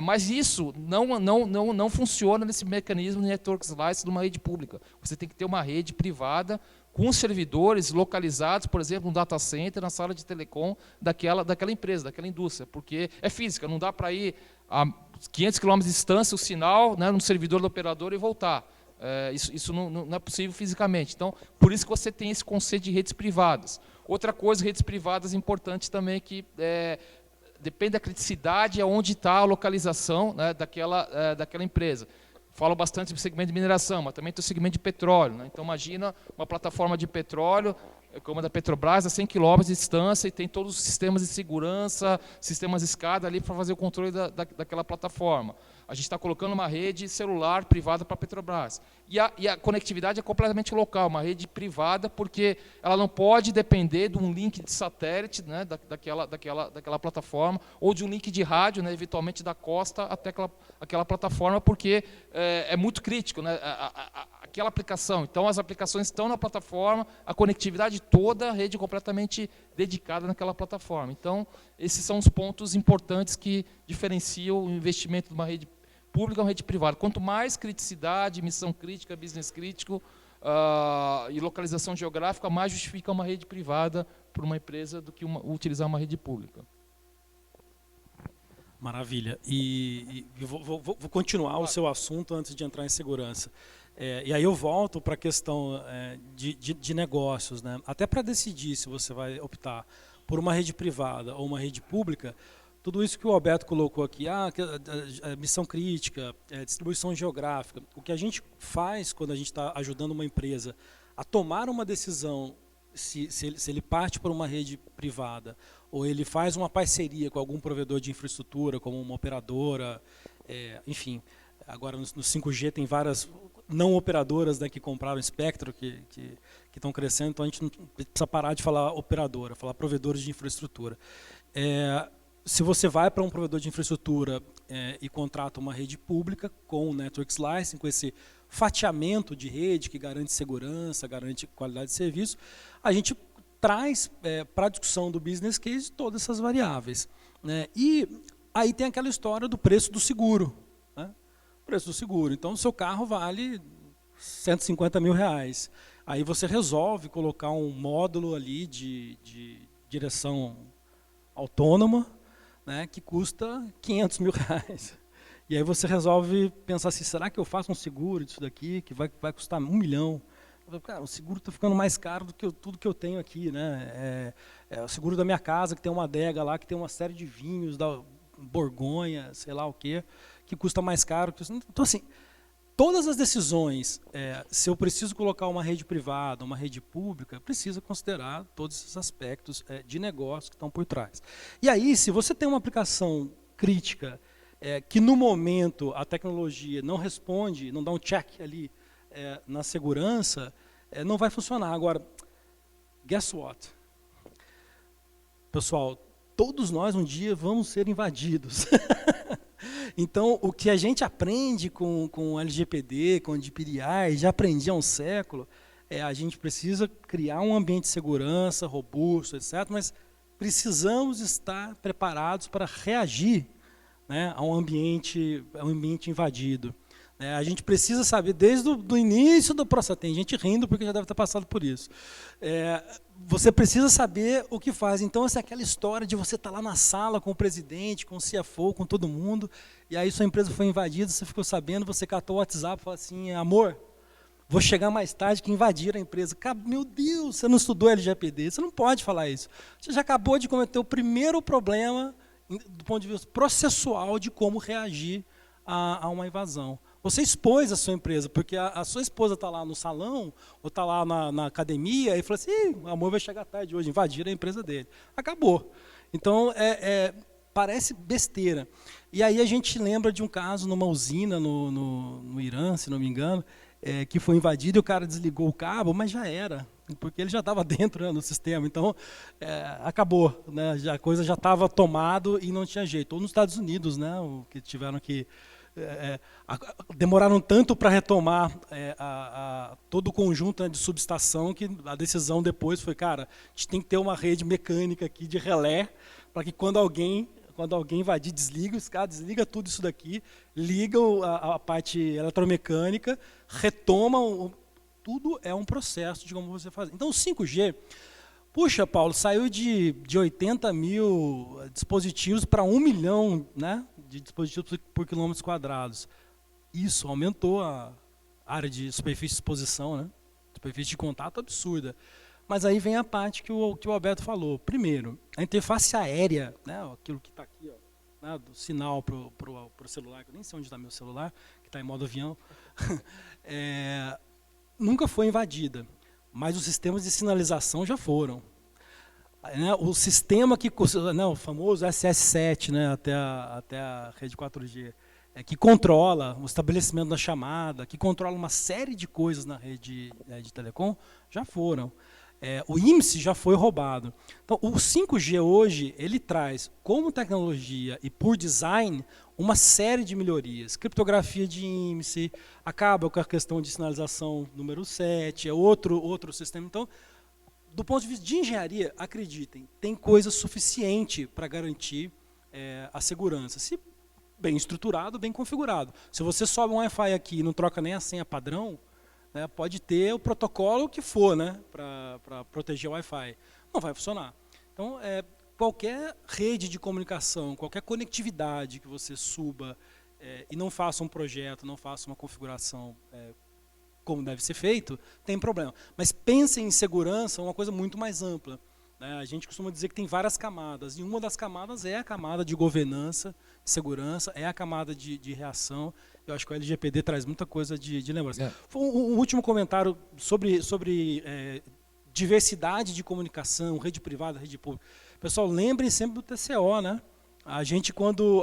Mas isso não funciona nesse mecanismo de network slice de uma rede pública. Você tem que ter uma rede privada com servidores localizados, por exemplo, no data center, na sala de telecom daquela empresa, daquela indústria, porque é física, não dá para ir a 500 km de distância o sinal, né, no servidor do operador e voltar. Isso não é possível fisicamente. Então, por isso que você tem esse conceito de redes privadas. Outra coisa, redes privadas importantes também, que depende da criticidade, aonde está a localização, né, daquela empresa. Falo bastante sobre o segmento de mineração, mas também tem o segmento de petróleo, né? Então, imagina uma plataforma de petróleo, como a da Petrobras, a 100 km de distância, e tem todos os sistemas de segurança, sistemas de escada ali para fazer o controle daquela plataforma. A gente está colocando uma rede celular privada para a Petrobras. E a conectividade é completamente local, uma rede privada, porque ela não pode depender de um link de satélite, né, daquela plataforma, ou de um link de rádio, né, eventualmente da costa até aquela plataforma, porque é muito crítico, né, aquela aplicação. Então, as aplicações estão na plataforma, a conectividade toda, a rede completamente dedicada naquela plataforma. Então, esses são os pontos importantes que diferenciam o investimento de uma rede pública ou rede privada. Quanto mais criticidade, missão crítica, business crítico e localização geográfica, mais justifica uma rede privada para uma empresa do que utilizar uma rede pública. Maravilha. E vou continuar o seu assunto antes de entrar em segurança. E aí eu volto para a questão de negócios, né? Até para decidir se você vai optar por uma rede privada ou uma rede pública, tudo isso que o Alberto colocou aqui, missão crítica, distribuição geográfica, o que a gente faz quando a gente está ajudando uma empresa a tomar uma decisão, se ele parte por uma rede privada, ou ele faz uma parceria com algum provedor de infraestrutura, como uma operadora, enfim, agora no 5G tem várias não operadoras, né, que compraram espectro, que estão crescendo, então a gente não precisa parar de falar operadora, falar provedores de infraestrutura. Se você vai para um provedor de infraestrutura e contrata uma rede pública com o network slicing, com esse fatiamento de rede que garante segurança, garante qualidade de serviço, a gente traz para a discussão do business case todas essas variáveis, né? E aí tem aquela história do preço do seguro, né? O preço do seguro. Então, o seu carro vale 150 mil reais. Aí você resolve colocar um módulo ali de direção autônoma, né, que custa 500 mil reais. E aí você resolve pensar assim, será que eu faço um seguro disso daqui, que vai custar 1 milhão? Cara, o seguro está ficando mais caro do que tudo que eu tenho aqui, né? O seguro da minha casa, que tem uma adega lá, que tem uma série de vinhos da Borgonha, sei lá o quê, que custa mais caro. Então, assim, todas as decisões, se eu preciso colocar uma rede privada, uma rede pública, precisa considerar todos esses aspectos de negócio que estão por trás. E aí, se você tem uma aplicação crítica, que no momento a tecnologia não responde, não dá um check ali na segurança, não vai funcionar. Agora, guess what? Pessoal, todos nós um dia vamos ser invadidos. Então, o que a gente aprende com LGPD, com GDPR, já aprendi há um século, a gente precisa criar um ambiente de segurança robusto, etc., mas precisamos estar preparados para reagir, né, a um ambiente invadido. A gente precisa saber, desde o início do processo, tem gente rindo porque já deve ter passado por isso. Você precisa saber o que faz. Então, essa é aquela história de você estar lá na sala com o presidente, com o CFO, com todo mundo, e aí sua empresa foi invadida, você ficou sabendo, você catou o WhatsApp e falou assim, amor, vou chegar mais tarde que invadiram a empresa. Meu Deus, você não estudou LGPD, você não pode falar isso. Você já acabou de cometer o primeiro problema do ponto de vista processual de como reagir a uma invasão. Você expôs a sua empresa, porque a sua esposa está lá no salão, ou está lá na academia, e fala assim, o amor vai chegar tarde hoje, invadiram a empresa dele. Acabou. Então, parece besteira. E aí a gente lembra de um caso numa usina no Irã, se não me engano, que foi invadido e o cara desligou o cabo, mas já era, porque ele já estava dentro, né, do sistema. Então, acabou. Né, a coisa já estava tomada e não tinha jeito. Ou nos Estados Unidos, né, que tiveram que... demoraram tanto para retomar todo o conjunto, né, de subestação, que a decisão depois foi, cara, a gente tem que ter uma rede mecânica aqui de relé, para que quando alguém invadir, desliga tudo isso daqui, liga a parte eletromecânica, retoma, tudo é um processo de como você faz. Então o 5G, puxa, Paulo, saiu de 80 mil dispositivos para 1 milhão, né, de dispositivos por quilômetros quadrados. Isso aumentou a área de superfície de exposição, né, superfície de contato absurda. Mas aí vem a parte que o Alberto falou. Primeiro, a interface aérea, né, aquilo que está aqui, ó, né, do sinal para o celular, que eu nem sei onde está meu celular, que está em modo avião, nunca foi invadida. Mas os sistemas de sinalização já foram. O sistema que, né, o famoso SS7, né, até a rede 4G, que controla o estabelecimento da chamada, que controla uma série de coisas na rede de telecom, já foram. O IMSS já foi roubado. Então, o 5G hoje, ele traz, como tecnologia e por design, uma série de melhorias. Criptografia de IMSS, acaba com a questão de sinalização número 7, é outro sistema. Então, do ponto de vista de engenharia, acreditem, tem coisa suficiente para garantir a segurança. Se bem estruturado, bem configurado. Se você sobe um Wi-Fi aqui e não troca nem a senha padrão, né, pode ter o protocolo que for, né, para proteger o Wi-Fi. Não vai funcionar. Então, qualquer rede de comunicação, qualquer conectividade que você suba e não faça um projeto, não faça uma configuração como deve ser feito, tem problema. Mas pensem em segurança, uma coisa muito mais ampla. Né? A gente costuma dizer que tem várias camadas, e uma das camadas é a camada de governança, de segurança, é a camada de reação. Eu acho que o LGPD traz muita coisa de lembrança. Um último comentário sobre diversidade de comunicação, rede privada, rede pública. Pessoal, lembrem sempre do TCO, né? A gente quando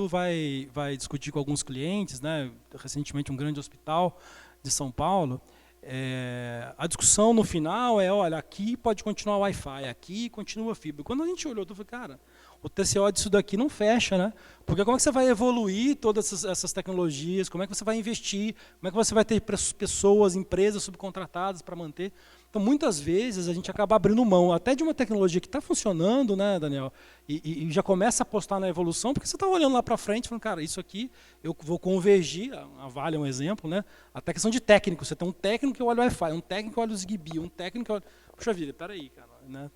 vai discutir com alguns clientes, né? Recentemente um grande hospital de São Paulo, a discussão no final olha, aqui pode continuar o Wi-Fi, aqui continua a fibra. Quando a gente olhou, eu falei, cara, o TCO disso daqui não fecha, né? Porque como é que você vai evoluir todas essas tecnologias, como é que você vai investir, como é que você vai ter pessoas, empresas subcontratadas para manter? Então, muitas vezes, a gente acaba abrindo mão até de uma tecnologia que está funcionando, né, Daniel, e já começa a apostar na evolução, porque você está olhando lá para frente e falando, cara, isso aqui eu vou convergir, a Vale é um exemplo, né? Até questão de técnico, você tem um técnico que olha o Wi-Fi, um técnico que olha o Zigbee, um técnico que olha... Puxa vida, peraí, cara, né?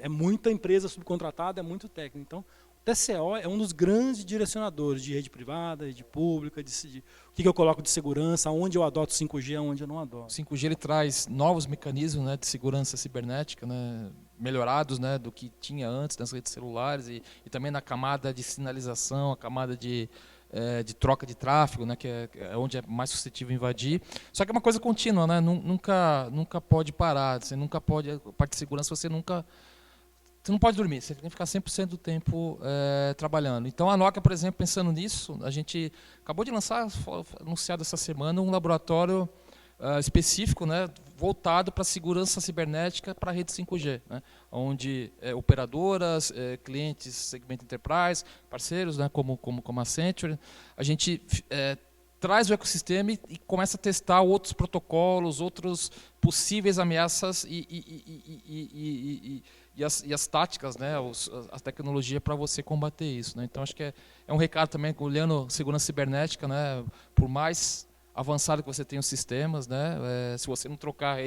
É muita empresa subcontratada, é muito técnico. Então, o TCO é um dos grandes direcionadores de rede privada, rede pública, o que eu coloco de segurança, onde eu adoto 5G, onde eu não adoto. O 5G ele traz novos mecanismos, né, de segurança cibernética, né, melhorados, né, do que tinha antes nas redes celulares e também na camada de sinalização, a camada de troca de tráfego, né, que é onde é mais suscetível a invadir. Só que é uma coisa contínua, né, nunca pode parar, você nunca pode, a parte de segurança você não pode dormir, você tem que ficar 100% do tempo trabalhando. Então a Nokia, por exemplo, pensando nisso, a gente acabou de lançar, anunciado essa semana, um laboratório específico, né, voltado para a segurança cibernética para a rede 5G, né, onde operadoras, clientes, segmento enterprise, parceiros, né, como a Accenture, a gente traz o ecossistema e começa a testar outros protocolos, outros possíveis ameaças e e as táticas, né, a tecnologia para você combater isso, né? Então acho que é um recado também, olhando segurança cibernética, né, por mais avançado que você tenha os sistemas, né, se você não trocar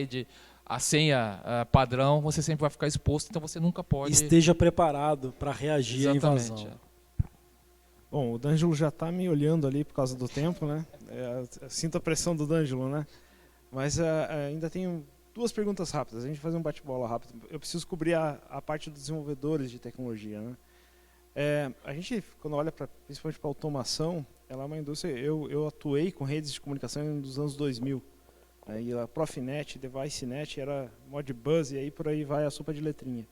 a senha padrão, você sempre vai ficar exposto, então você nunca pode... Esteja preparado para reagir Exatamente, à invasão. Bom, o D'Angelo já está me olhando ali por causa do tempo, né? Sinto a pressão do D'Angelo, né? Mas ainda tenho 2 perguntas rápidas. A gente vai fazer um bate-bola rápido. Eu preciso cobrir a parte dos desenvolvedores de tecnologia, né? A gente, quando olha principalmente para automação, ela é uma indústria... Eu atuei com redes de comunicação nos anos 2000. E a Profinet, DeviceNet, era Modbus, e aí por aí vai a sopa de letrinha.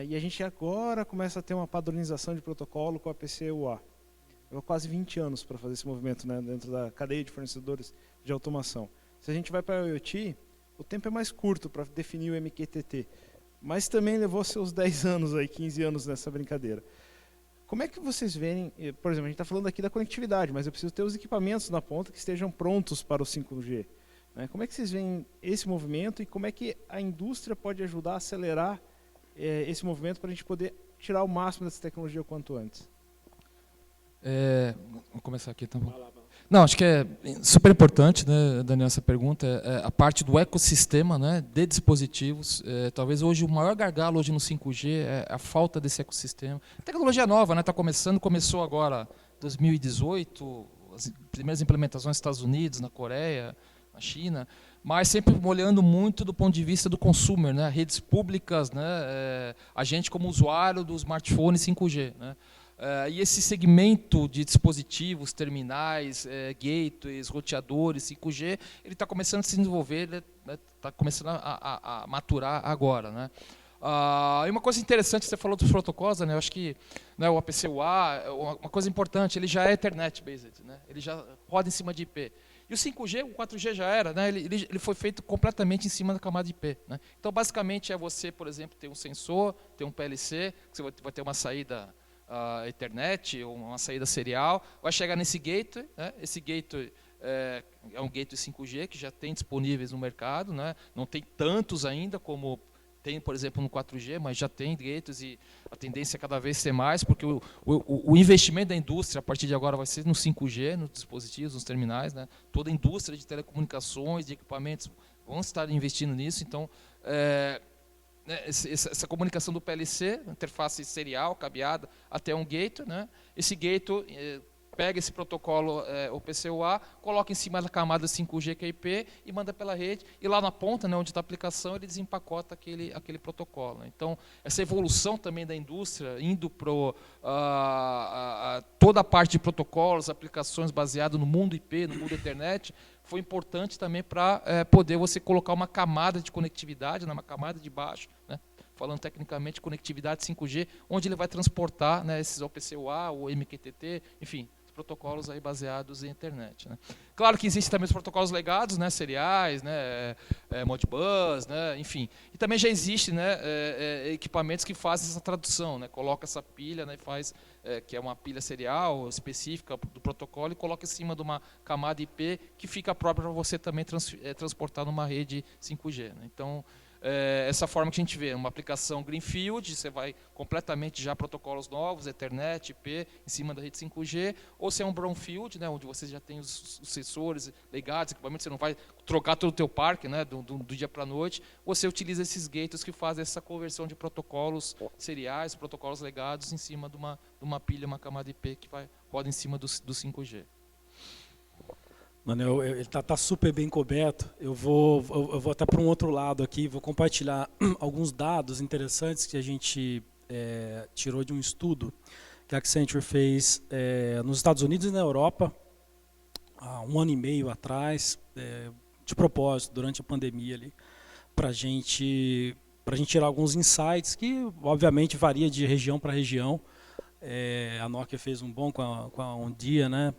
E a gente agora começa a ter uma padronização de protocolo com a PCUA. Levou quase 20 anos para fazer esse movimento, né, dentro da cadeia de fornecedores de automação. Se a gente vai para a IoT, o tempo é mais curto para definir o MQTT, mas também levou seus 10 anos, 15 anos nessa brincadeira. Como é que vocês veem, por exemplo, a gente está falando aqui da conectividade, mas eu preciso ter os equipamentos na ponta que estejam prontos para o 5G. Né? Como é que vocês veem esse movimento e como é que a indústria pode ajudar a acelerar esse movimento para a gente poder tirar o máximo dessa tecnologia o quanto antes? Vou começar aqui, tá bom? Não, acho que é super importante, né, Daniel, essa pergunta, a parte do ecossistema, né, de dispositivos. Talvez hoje o maior gargalo hoje no 5G é a falta desse ecossistema. Tecnologia nova, né, começou agora 2018, as primeiras implementações nos Estados Unidos, na Coreia, na China, mas sempre olhando muito do ponto de vista do consumer, né, redes públicas, né, a gente como usuário do smartphone 5G, né. E esse segmento de dispositivos, terminais, gateways, roteadores, 5G, ele está começando a se desenvolver, está começando a maturar agora, né? E uma coisa interessante, você falou dos protocolos, né? Eu acho que, né, o APCUA, uma coisa importante, ele já é Ethernet-based, né? Ele já roda em cima de IP. E o 5G, o 4G já era, né? Ele foi feito completamente em cima da camada de IP. Né? Então, basicamente, é você, por exemplo, ter um sensor, ter um PLC, que você vai ter uma saída Ethernet, ou uma saída serial, vai chegar nesse gateway, né? Esse gateway é um gateway 5G que já tem disponíveis no mercado, né? Não tem tantos ainda como tem, por exemplo, no 4G, mas já tem gateways e a tendência é cada vez ser mais, porque o investimento da indústria a partir de agora vai ser no 5G, nos dispositivos, nos terminais, né? Toda a indústria de telecomunicações, de equipamentos vão estar investindo nisso, então essa comunicação do PLC, interface serial, cabeada, até um gateway, né? Esse gateway pega esse protocolo, o PCUA, coloca em cima da camada 5G que é IP e manda pela rede, e lá na ponta, né, onde está a aplicação, ele desempacota aquele protocolo. Né? Então, essa evolução também da indústria, indo para toda a parte de protocolos, aplicações baseadas no mundo IP, no mundo internet, foi importante também para poder você colocar uma camada de conectividade, né, uma camada de baixo, né, falando tecnicamente conectividade 5G, onde ele vai transportar, né, esses OPCUA, o MQTT, enfim, protocolos aí baseados em internet. Né. Claro que existem também os protocolos legados, né, seriais, né, Modbus, né, enfim. E também já existem, né, equipamentos que fazem essa tradução, né, coloca essa pilha, né, faz, que é uma pilha serial específica do protocolo, e coloca em cima de uma camada IP que fica própria para você também transportar numa rede 5G. Né. Então, essa forma que a gente vê, uma aplicação Greenfield, você vai completamente já protocolos novos, Ethernet, IP, em cima da rede 5G, ou se é um Brownfield, né, onde você já tem os sensores ligados, equipamentos, você não vai trocar todo o teu parque, né, do dia para a noite, você utiliza esses gateways que fazem essa conversão de protocolos seriais, protocolos legados em cima de uma pilha, uma camada IP que roda em cima do 5G. Mano, ele tá super bem coberto. Eu vou até para um outro lado aqui, vou compartilhar alguns dados interessantes que a gente tirou de um estudo que a Accenture fez nos Estados Unidos e na Europa há 1 ano e meio atrás, de propósito, durante a pandemia ali, para a gente tirar alguns insights que, obviamente, varia de região para região. A Nokia fez um bom com a Ondia, né,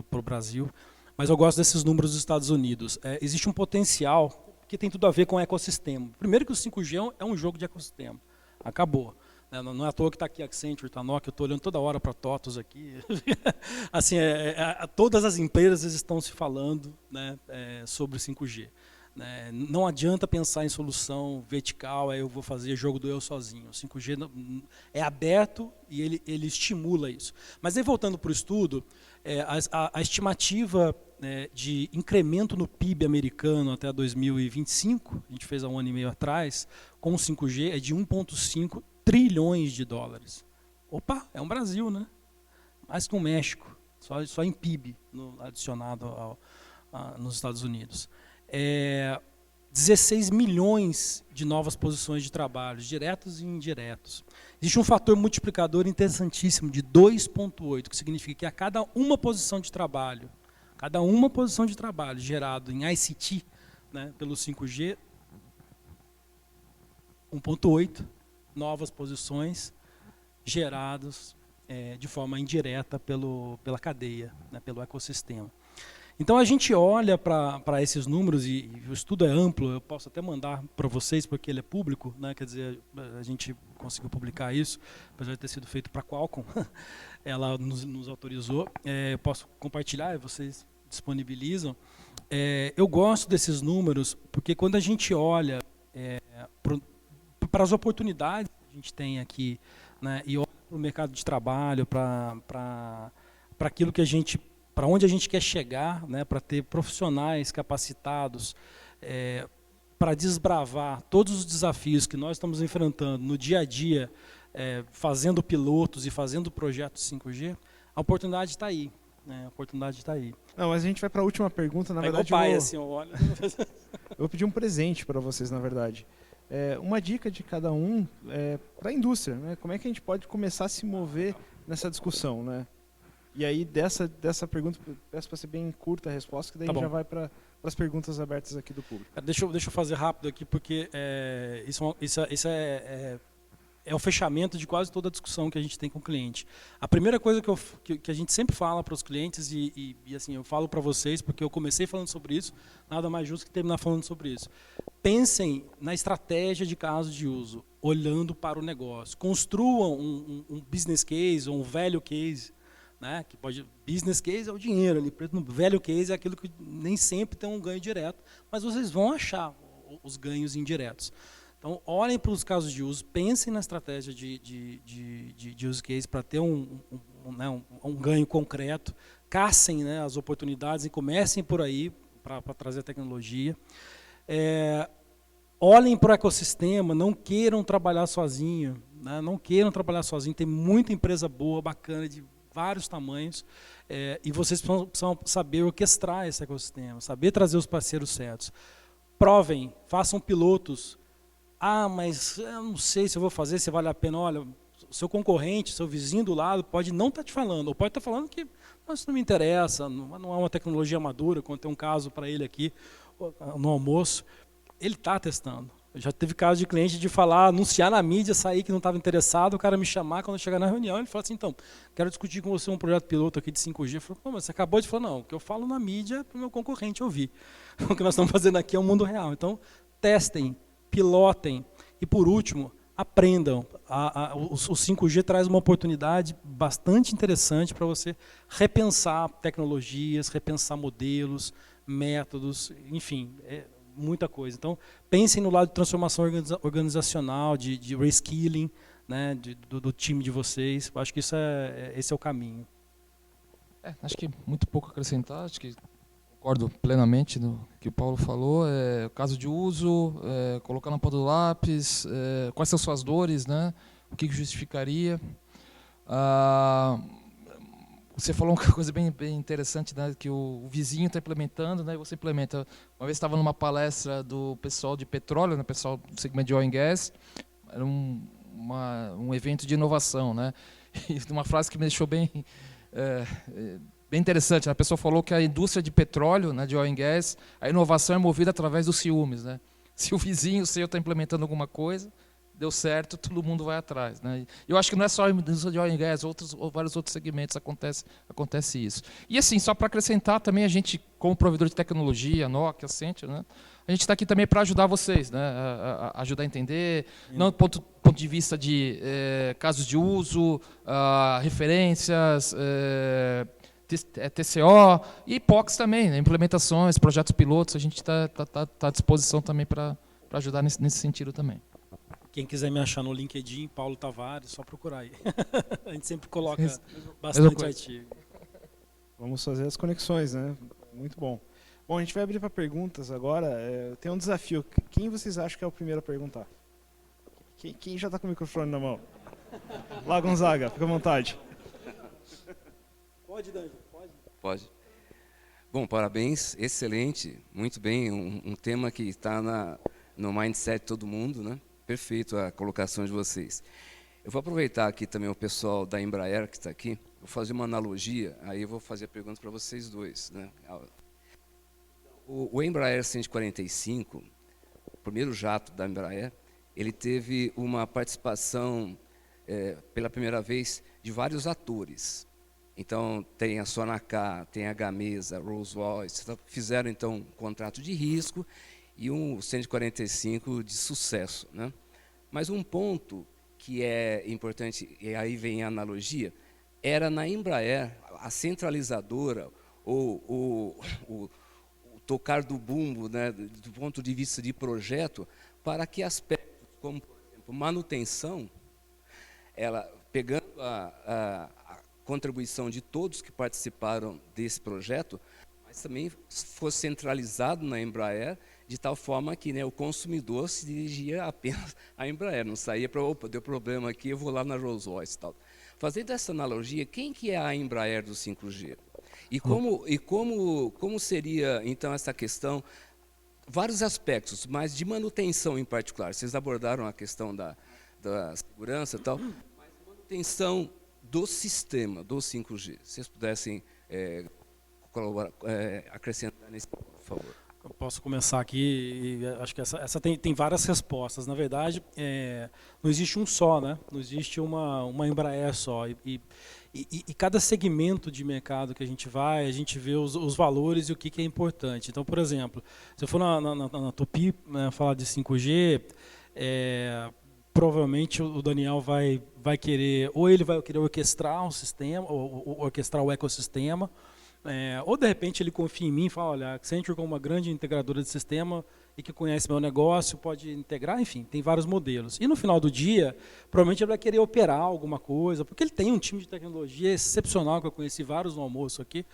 para o Brasil. Mas eu gosto desses números dos Estados Unidos. Existe um potencial que tem tudo a ver com o ecossistema. Primeiro que o 5G é um jogo de ecossistema. Acabou. Não é à toa que está aqui a Accenture, está a Nokia, eu estou olhando toda hora para a TOTUS aqui. Assim, todas as empresas estão se falando, né, sobre 5G. Né? Não adianta pensar em solução vertical, eu vou fazer jogo do eu sozinho. O 5G é aberto e ele estimula isso. Mas aí, voltando para o estudo, a estimativa de incremento no PIB americano até 2025, a gente fez há 1 ano e meio atrás, com o 5G é de 1,5 trilhões de dólares. Opa, é um Brasil, né? Mais que um México, só em PIB adicionado nos Estados Unidos. 16 milhões de novas posições de trabalho, diretos e indiretos. Existe um fator multiplicador interessantíssimo de 2,8, que significa que a cada uma posição de trabalho gerado em ICT, né, pelo 5G, 1,8 novas posições geradas de forma indireta pela cadeia, né, pelo ecossistema. Então a gente olha para esses números, e o estudo é amplo, eu posso até mandar para vocês, porque ele é público, né, quer dizer, a gente conseguiu publicar isso, apesar de ter sido feito para a Qualcomm, ela nos autorizou, eu posso compartilhar, vocês disponibilizam. Eu gosto desses números, porque quando a gente olha para as oportunidades que a gente tem aqui, né, e olha para o mercado de trabalho, para aquilo que a gente, para onde a gente quer chegar, né, para ter profissionais capacitados, para desbravar todos os desafios que nós estamos enfrentando no dia a dia, fazendo pilotos e fazendo projetos 5G, a oportunidade está aí. A oportunidade está aí. Não, mas a gente vai para a última pergunta, na verdade. Igual pai, assim, olha. Eu vou pedir um presente para vocês, na verdade. Uma dica de cada um para a indústria, né? Como é que a gente pode começar a se mover nessa discussão, né? E aí, dessa pergunta, peço para ser bem curta a resposta, que daí a gente já vai para as perguntas abertas aqui do público. Deixa eu fazer rápido aqui, porque isso é o fechamento de quase toda a discussão que a gente tem com o cliente. A primeira coisa que a gente sempre fala para os clientes, e assim, eu falo para vocês, porque eu comecei falando sobre isso, nada mais justo que terminar falando sobre isso. Pensem na estratégia de caso de uso, olhando para o negócio. Construam um business case ou um value case, né, que business case é o dinheiro, ali, value case é aquilo que nem sempre tem um ganho direto, mas vocês vão achar os ganhos indiretos. Então, olhem para os casos de uso, pensem na estratégia de use case para ter um ganho concreto, caçem, né, as oportunidades e comecem por aí para trazer a tecnologia. Olhem para o ecossistema, não queiram trabalhar sozinho, né, tem muita empresa boa, bacana, de vários tamanhos, e vocês precisam saber orquestrar esse ecossistema, saber trazer os parceiros certos. Provem, façam pilotos. Mas eu não sei se eu vou fazer, se vale a pena. Olha, o seu concorrente, seu vizinho do lado pode não estar te falando, ou pode estar falando que isso não me interessa, não é uma tecnologia madura, quando tem um caso para ele aqui no almoço. Ele está testando. Já teve caso de cliente de falar, anunciar na mídia, sair que não estava interessado, o cara me chamar, quando eu chegar na reunião, ele fala assim, então, quero discutir com você um projeto piloto aqui de 5G. Eu falo, mas você acabou de falar, não, o que eu falo na mídia é para o meu concorrente ouvir. O que nós estamos fazendo aqui é o mundo real. Então, testem, pilotem e, por último, aprendam. O 5G traz uma oportunidade bastante interessante para você repensar tecnologias, repensar modelos, métodos, enfim, muita coisa. Então, pensem no lado de transformação organizacional, de reskilling, né, do time de vocês. Eu acho que esse é o caminho. Acho que muito pouco a acrescentar, acho que concordo plenamente no que o Paulo falou. O caso de uso, colocar na ponta do lápis, quais são suas dores, né? O que justificaria. Você falou uma coisa bem interessante, né? Que o vizinho está implementando, né? E você implementa. Uma vez estava numa palestra do pessoal de petróleo, né? Pessoal do segmento de oil and gas, era um evento de inovação, né? E uma frase que me deixou bem interessante. A pessoa falou que a indústria de petróleo, né, de oil and gas, a inovação é movida através dos ciúmes, né? Se o vizinho seu está implementando alguma coisa, deu certo, todo mundo vai atrás, né? Eu acho que não é só a indústria de oil and gas, vários outros segmentos acontece isso. E assim, só para acrescentar também, a gente, como provedor de tecnologia, Nokia, Accenture, né? A gente está aqui também para ajudar vocês, né? Ajudar a entender, não do ponto de vista de casos de uso, referências, TCO e POCs também, né? Implementações, projetos pilotos, a gente está à disposição também para ajudar nesse sentido também. Quem quiser me achar no LinkedIn, Paulo Tavares, só procurar aí. A gente sempre coloca bastante artigo. Vamos fazer as conexões, né? Muito bom. Bom, a gente vai abrir para perguntas agora. Tem um desafio. Quem vocês acham que é o primeiro a perguntar? Quem já está com o microfone na mão? Lá, Gonzaga, fica à vontade. Pode, Danjo, pode. Pode. Bom, parabéns, excelente, muito bem, um tema que está no mindset de todo mundo, né? Perfeito a colocação de vocês. Eu vou aproveitar aqui também o pessoal da Embraer que está aqui, vou fazer uma analogia, aí eu vou fazer a pergunta para vocês dois, né? O Embraer 145, o primeiro jato da Embraer, ele teve uma participação, pela primeira vez, de vários atores. Então, tem a Sonacar, tem a Gamesa, Rolls-Royce, fizeram então um contrato de risco e um 145 de sucesso, né? Mas um ponto que é importante, e aí vem a analogia, era na Embraer, a centralizadora, ou o tocar do bumbo, né, do ponto de vista de projeto, para que aspectos como, por exemplo, manutenção, ela, pegando a contribuição de todos que participaram desse projeto, mas também fosse centralizado na Embraer, de tal forma que, né, o consumidor se dirigia apenas à Embraer, não saía para, opa, deu problema aqui, eu vou lá na Rolls-Royce. Fazendo essa analogia, quem que é a Embraer do 5G? E como seria, então, essa questão, vários aspectos, mas de manutenção em particular. Vocês abordaram a questão da segurança e tal, mas manutenção do sistema, do 5G. Se vocês pudessem acrescentar nesse ponto, por favor. Eu posso começar aqui, e acho que essa tem várias respostas. Na verdade, não existe um só, né? Não existe uma Embraer só. E cada segmento de mercado que a gente vê os valores e o que é importante. Então, por exemplo, se eu for na Tupi, né, falar de 5G, provavelmente o Daniel vai querer, ou ele vai querer orquestrar um sistema, ou orquestrar o ecossistema, ou de repente ele confia em mim e fala, olha, a Accenture como uma grande integradora de sistema e que conhece meu negócio, pode integrar, enfim, tem vários modelos. E no final do dia, provavelmente ele vai querer operar alguma coisa, porque ele tem um time de tecnologia excepcional, que eu conheci vários no almoço aqui,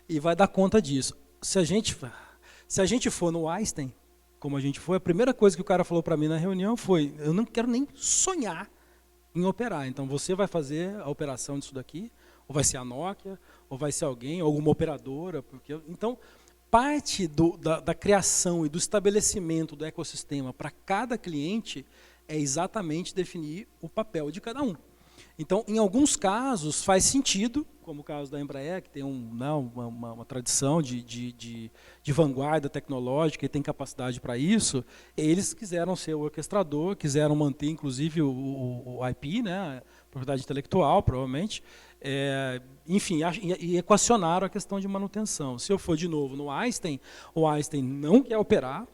e vai dar conta disso. Se a gente for no Einstein, como a gente foi, a primeira coisa que o cara falou para mim na reunião foi, eu não quero nem sonhar em operar, então você vai fazer a operação disso daqui, ou vai ser a Nokia, ou vai ser alguém, alguma operadora. Então, parte da criação e do estabelecimento do ecossistema para cada cliente é exatamente definir o papel de cada um. Então, em alguns casos, faz sentido, como o caso da Embraer, que tem uma tradição de vanguarda tecnológica e tem capacidade para isso, eles quiseram ser o orquestrador, quiseram manter, inclusive, o IP, né, a propriedade intelectual, provavelmente, enfim, e equacionaram a questão de manutenção. Se eu for de novo no Einstein, o Einstein não quer operar,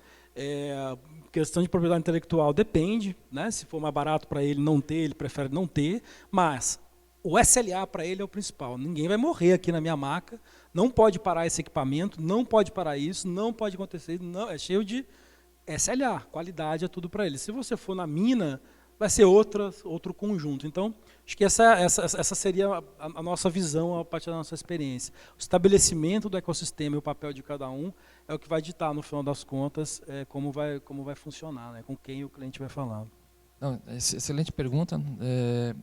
questão de propriedade intelectual depende, né? Se for mais barato para ele não ter, ele prefere não ter, mas o SLA para ele é o principal. Ninguém vai morrer aqui na minha maca, não pode parar esse equipamento, não pode parar isso, não pode acontecer, não, é cheio de SLA, qualidade é tudo para ele. Se você for na mina, vai ser outro conjunto. Então, acho que essa seria a nossa visão a partir da nossa experiência. O estabelecimento do ecossistema e o papel de cada um é o que vai ditar, no final das contas, como vai funcionar, né, com quem o cliente vai falar. Não, excelente pergunta.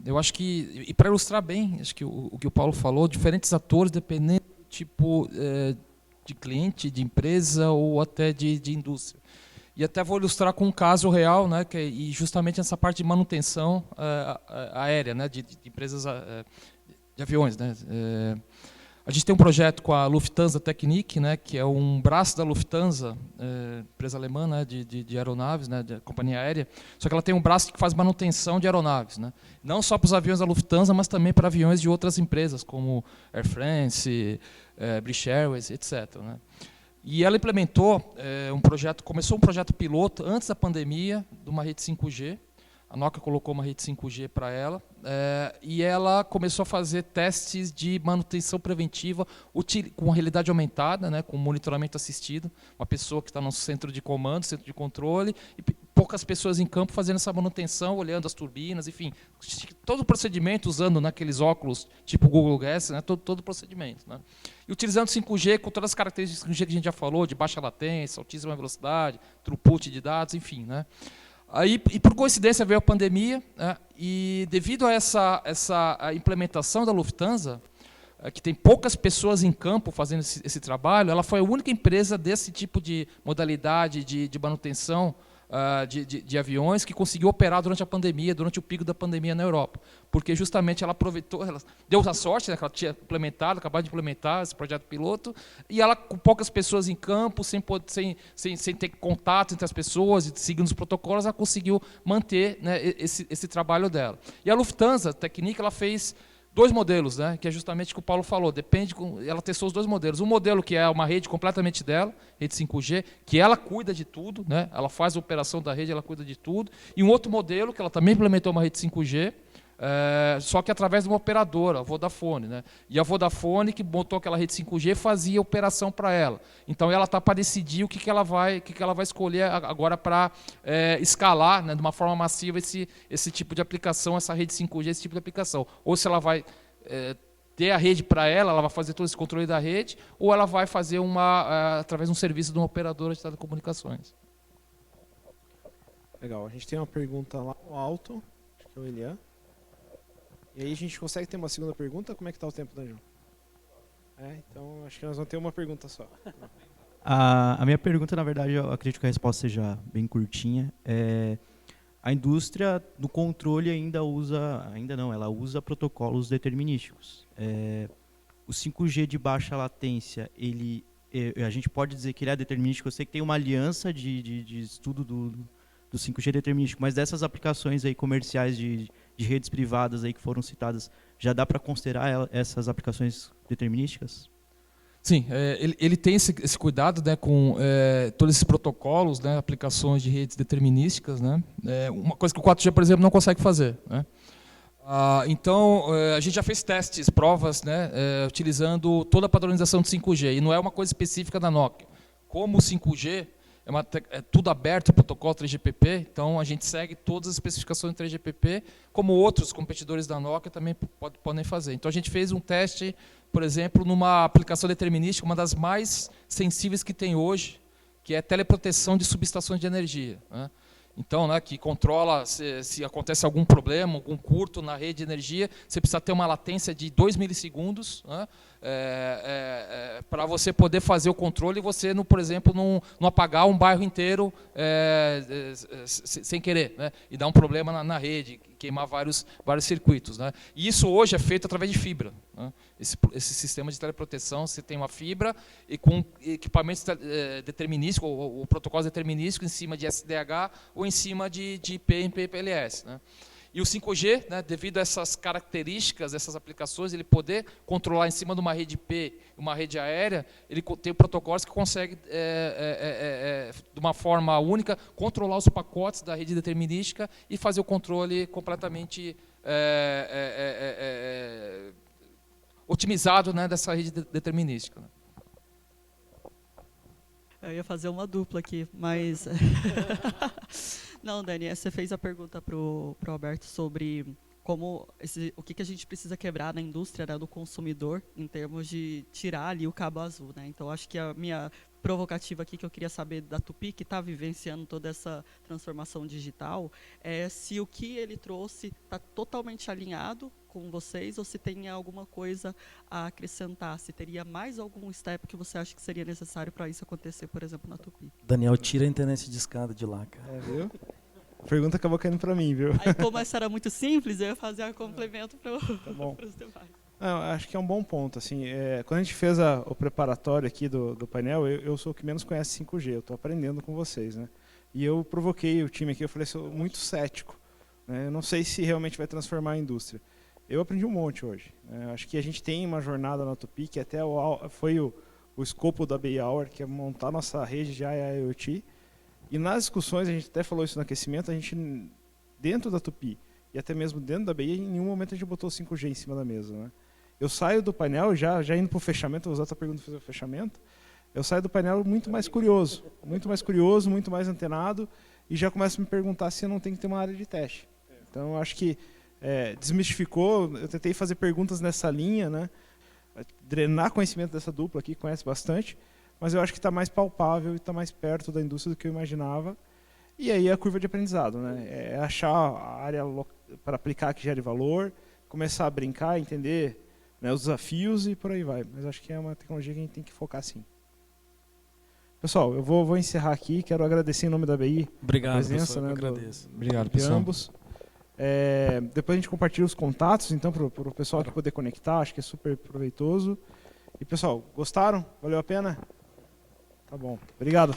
Eu acho que, e para ilustrar bem, acho que o que o Paulo falou, diferentes atores, dependendo do tipo de cliente, de empresa ou até de indústria. E até vou ilustrar com um caso real, né, e justamente essa parte de manutenção aérea, né, de empresas de aviões. Né. A gente tem um projeto com a Lufthansa Technik, né, que é um braço da Lufthansa, empresa alemã, né, de aeronaves, né, de companhia aérea, só que ela tem um braço que faz manutenção de aeronaves, né, não só para os aviões da Lufthansa, mas também para aviões de outras empresas, como Air France, British Airways, etc. Né. E ela implementou começou um projeto piloto antes da pandemia, de uma rede 5G. A Nokia colocou uma rede 5G para ela, e ela começou a fazer testes de manutenção preventiva com realidade aumentada, né, com monitoramento assistido, uma pessoa que está no centro de comando, centro de controle, e poucas pessoas em campo fazendo essa manutenção, olhando as turbinas, enfim, todo o procedimento usando naqueles óculos tipo Google Glass, né, todo o procedimento. Né. E utilizando 5G com todas as características 5G que a gente já falou, de baixa latência, altíssima velocidade, throughput de dados, enfim. Né. Aí, e por coincidência veio a pandemia, né, e devido a essa implementação da Lufthansa, que tem poucas pessoas em campo fazendo esse trabalho, ela foi a única empresa desse tipo de modalidade de manutenção de aviões que conseguiu operar durante a pandemia, durante o pico da pandemia na Europa. Porque justamente ela aproveitou, ela deu a sorte, né, que ela tinha acabado de implementar esse projeto piloto, e ela, com poucas pessoas em campo, sem ter contato entre as pessoas, e seguindo os protocolos, ela conseguiu manter, né, esse trabalho dela. E a Lufthansa Technik, ela fez 2 modelos, né, que é justamente o que o Paulo falou, ela testou os 2 modelos. Um modelo que é uma rede completamente dela, rede 5G, que ela cuida de tudo, né, ela faz a operação da rede, ela cuida de tudo. E um outro modelo, que ela também implementou uma rede 5G, só que através de uma operadora, a Vodafone. Né, e a Vodafone, que botou aquela rede 5G, fazia operação para ela. Então, ela está para decidir o que ela vai escolher agora para escalar, né, de uma forma massiva esse tipo de aplicação, essa rede 5G, esse tipo de aplicação. Ou se ela vai ter a rede para ela vai fazer todo esse controle da rede, ou ela vai fazer através de um serviço de uma operadora de telecomunicações. Legal, a gente tem uma pergunta lá no alto, acho que é o Elian. E aí a gente consegue ter uma segunda pergunta? Como é que está o tempo, Daniel? Então acho que nós vamos ter uma pergunta só. A minha pergunta, na verdade, eu acredito que a resposta seja bem curtinha. A indústria do controle ela usa protocolos determinísticos. O 5G de baixa latência, a gente pode dizer que ele é determinístico. Eu sei que tem uma aliança de estudo do 5G determinístico, mas dessas aplicações aí comerciais de redes privadas aí que foram citadas, já dá para considerar essas aplicações determinísticas? Sim, ele tem esse cuidado, né, com todos esses protocolos, né, aplicações de redes determinísticas, né, uma coisa que o 4G, por exemplo, não consegue fazer. Né. Então, a gente já fez testes, provas, né, utilizando toda a padronização de 5G, e não é uma coisa específica da Nokia. Como o 5G é tudo aberto, o protocolo 3GPP, então a gente segue todas as especificações do 3GPP, como outros competidores da Nokia também podem fazer. Então a gente fez um teste, por exemplo, numa aplicação determinística, uma das mais sensíveis que tem hoje, que é teleproteção de subestações de energia. Né? Então, né, que controla se acontece algum problema, algum curto na rede de energia, você precisa ter uma latência de 2 milissegundos, né, para você poder fazer o controle e você, por exemplo, não apagar um bairro inteiro sem querer, né, e dar um problema na rede, queimar vários circuitos. Né. E isso hoje é feito através de fibra. Né. Esse sistema de teleproteção, você tem uma fibra e com equipamentos determinísticos, ou protocolos determinísticos em cima de SDH ou em cima de IP e MPLS. Né. E o 5G, né, devido a essas características, essas aplicações, ele poder controlar em cima de uma rede IP, uma rede aérea, ele tem protocolos que conseguem, de uma forma única, controlar os pacotes da rede determinística e fazer o controle completamente otimizado, né, dessa rede determinística. Eu ia fazer uma dupla aqui, mas... Não, Dani, você fez a pergunta para o Alberto sobre o que a gente precisa quebrar na indústria, né, do consumidor, em termos de tirar ali o cabo azul. Né? Então, acho que a minha provocativa aqui, que eu queria saber da Tupi, que está vivenciando toda essa transformação digital, é se o que ele trouxe está totalmente alinhado com vocês, ou se tem alguma coisa a acrescentar, se teria mais algum step que você acha que seria necessário para isso acontecer, por exemplo, na Tupi. Daniel, tira a internet de escada de lá, cara. Viu? A pergunta acabou caindo para mim, viu? Aí, como essa era muito simples, eu ia fazer um complemento para Tá bom. os demais. Não, acho que é um bom ponto. Assim, quando a gente fez o preparatório aqui do painel, eu sou o que menos conhece 5G, eu estou aprendendo com vocês, né? E eu provoquei o time aqui, eu falei, sou muito cético, né? Eu não sei se realmente vai transformar a indústria. Eu aprendi um monte hoje, né? Acho que a gente tem uma jornada na Tupi, que até foi o escopo da BI Hour, que é montar nossa rede de IIoT. E nas discussões, a gente até falou isso no aquecimento, a gente, dentro da Tupi, e até mesmo dentro da BI, em nenhum momento a gente botou 5G em cima da mesa, né? Eu saio do painel, já indo para o fechamento, vou usar a tua pergunta para fazer o fechamento, eu saio do painel muito mais curioso, muito mais antenado, e já começo a me perguntar se eu não tenho que ter uma área de teste. Então, eu acho que desmistificou, eu tentei fazer perguntas nessa linha, né? Drenar conhecimento dessa dupla aqui, conhece bastante, mas eu acho que está mais palpável e está mais perto da indústria do que eu imaginava. E aí a curva de aprendizado, né? É achar a área para aplicar que gere valor, começar a brincar, entender, né, os desafios e por aí vai. Mas acho que é uma tecnologia que a gente tem que focar sim. Pessoal, eu vou encerrar aqui. Quero agradecer em nome da BI Obrigado, a presença, professor, né, eu agradeço. Obrigado, de pessoal. ambos. Depois a gente compartilha os contatos, então, para o pessoal que poder conectar. Acho que é super proveitoso. E, pessoal, gostaram? Valeu a pena? Tá bom. Obrigado.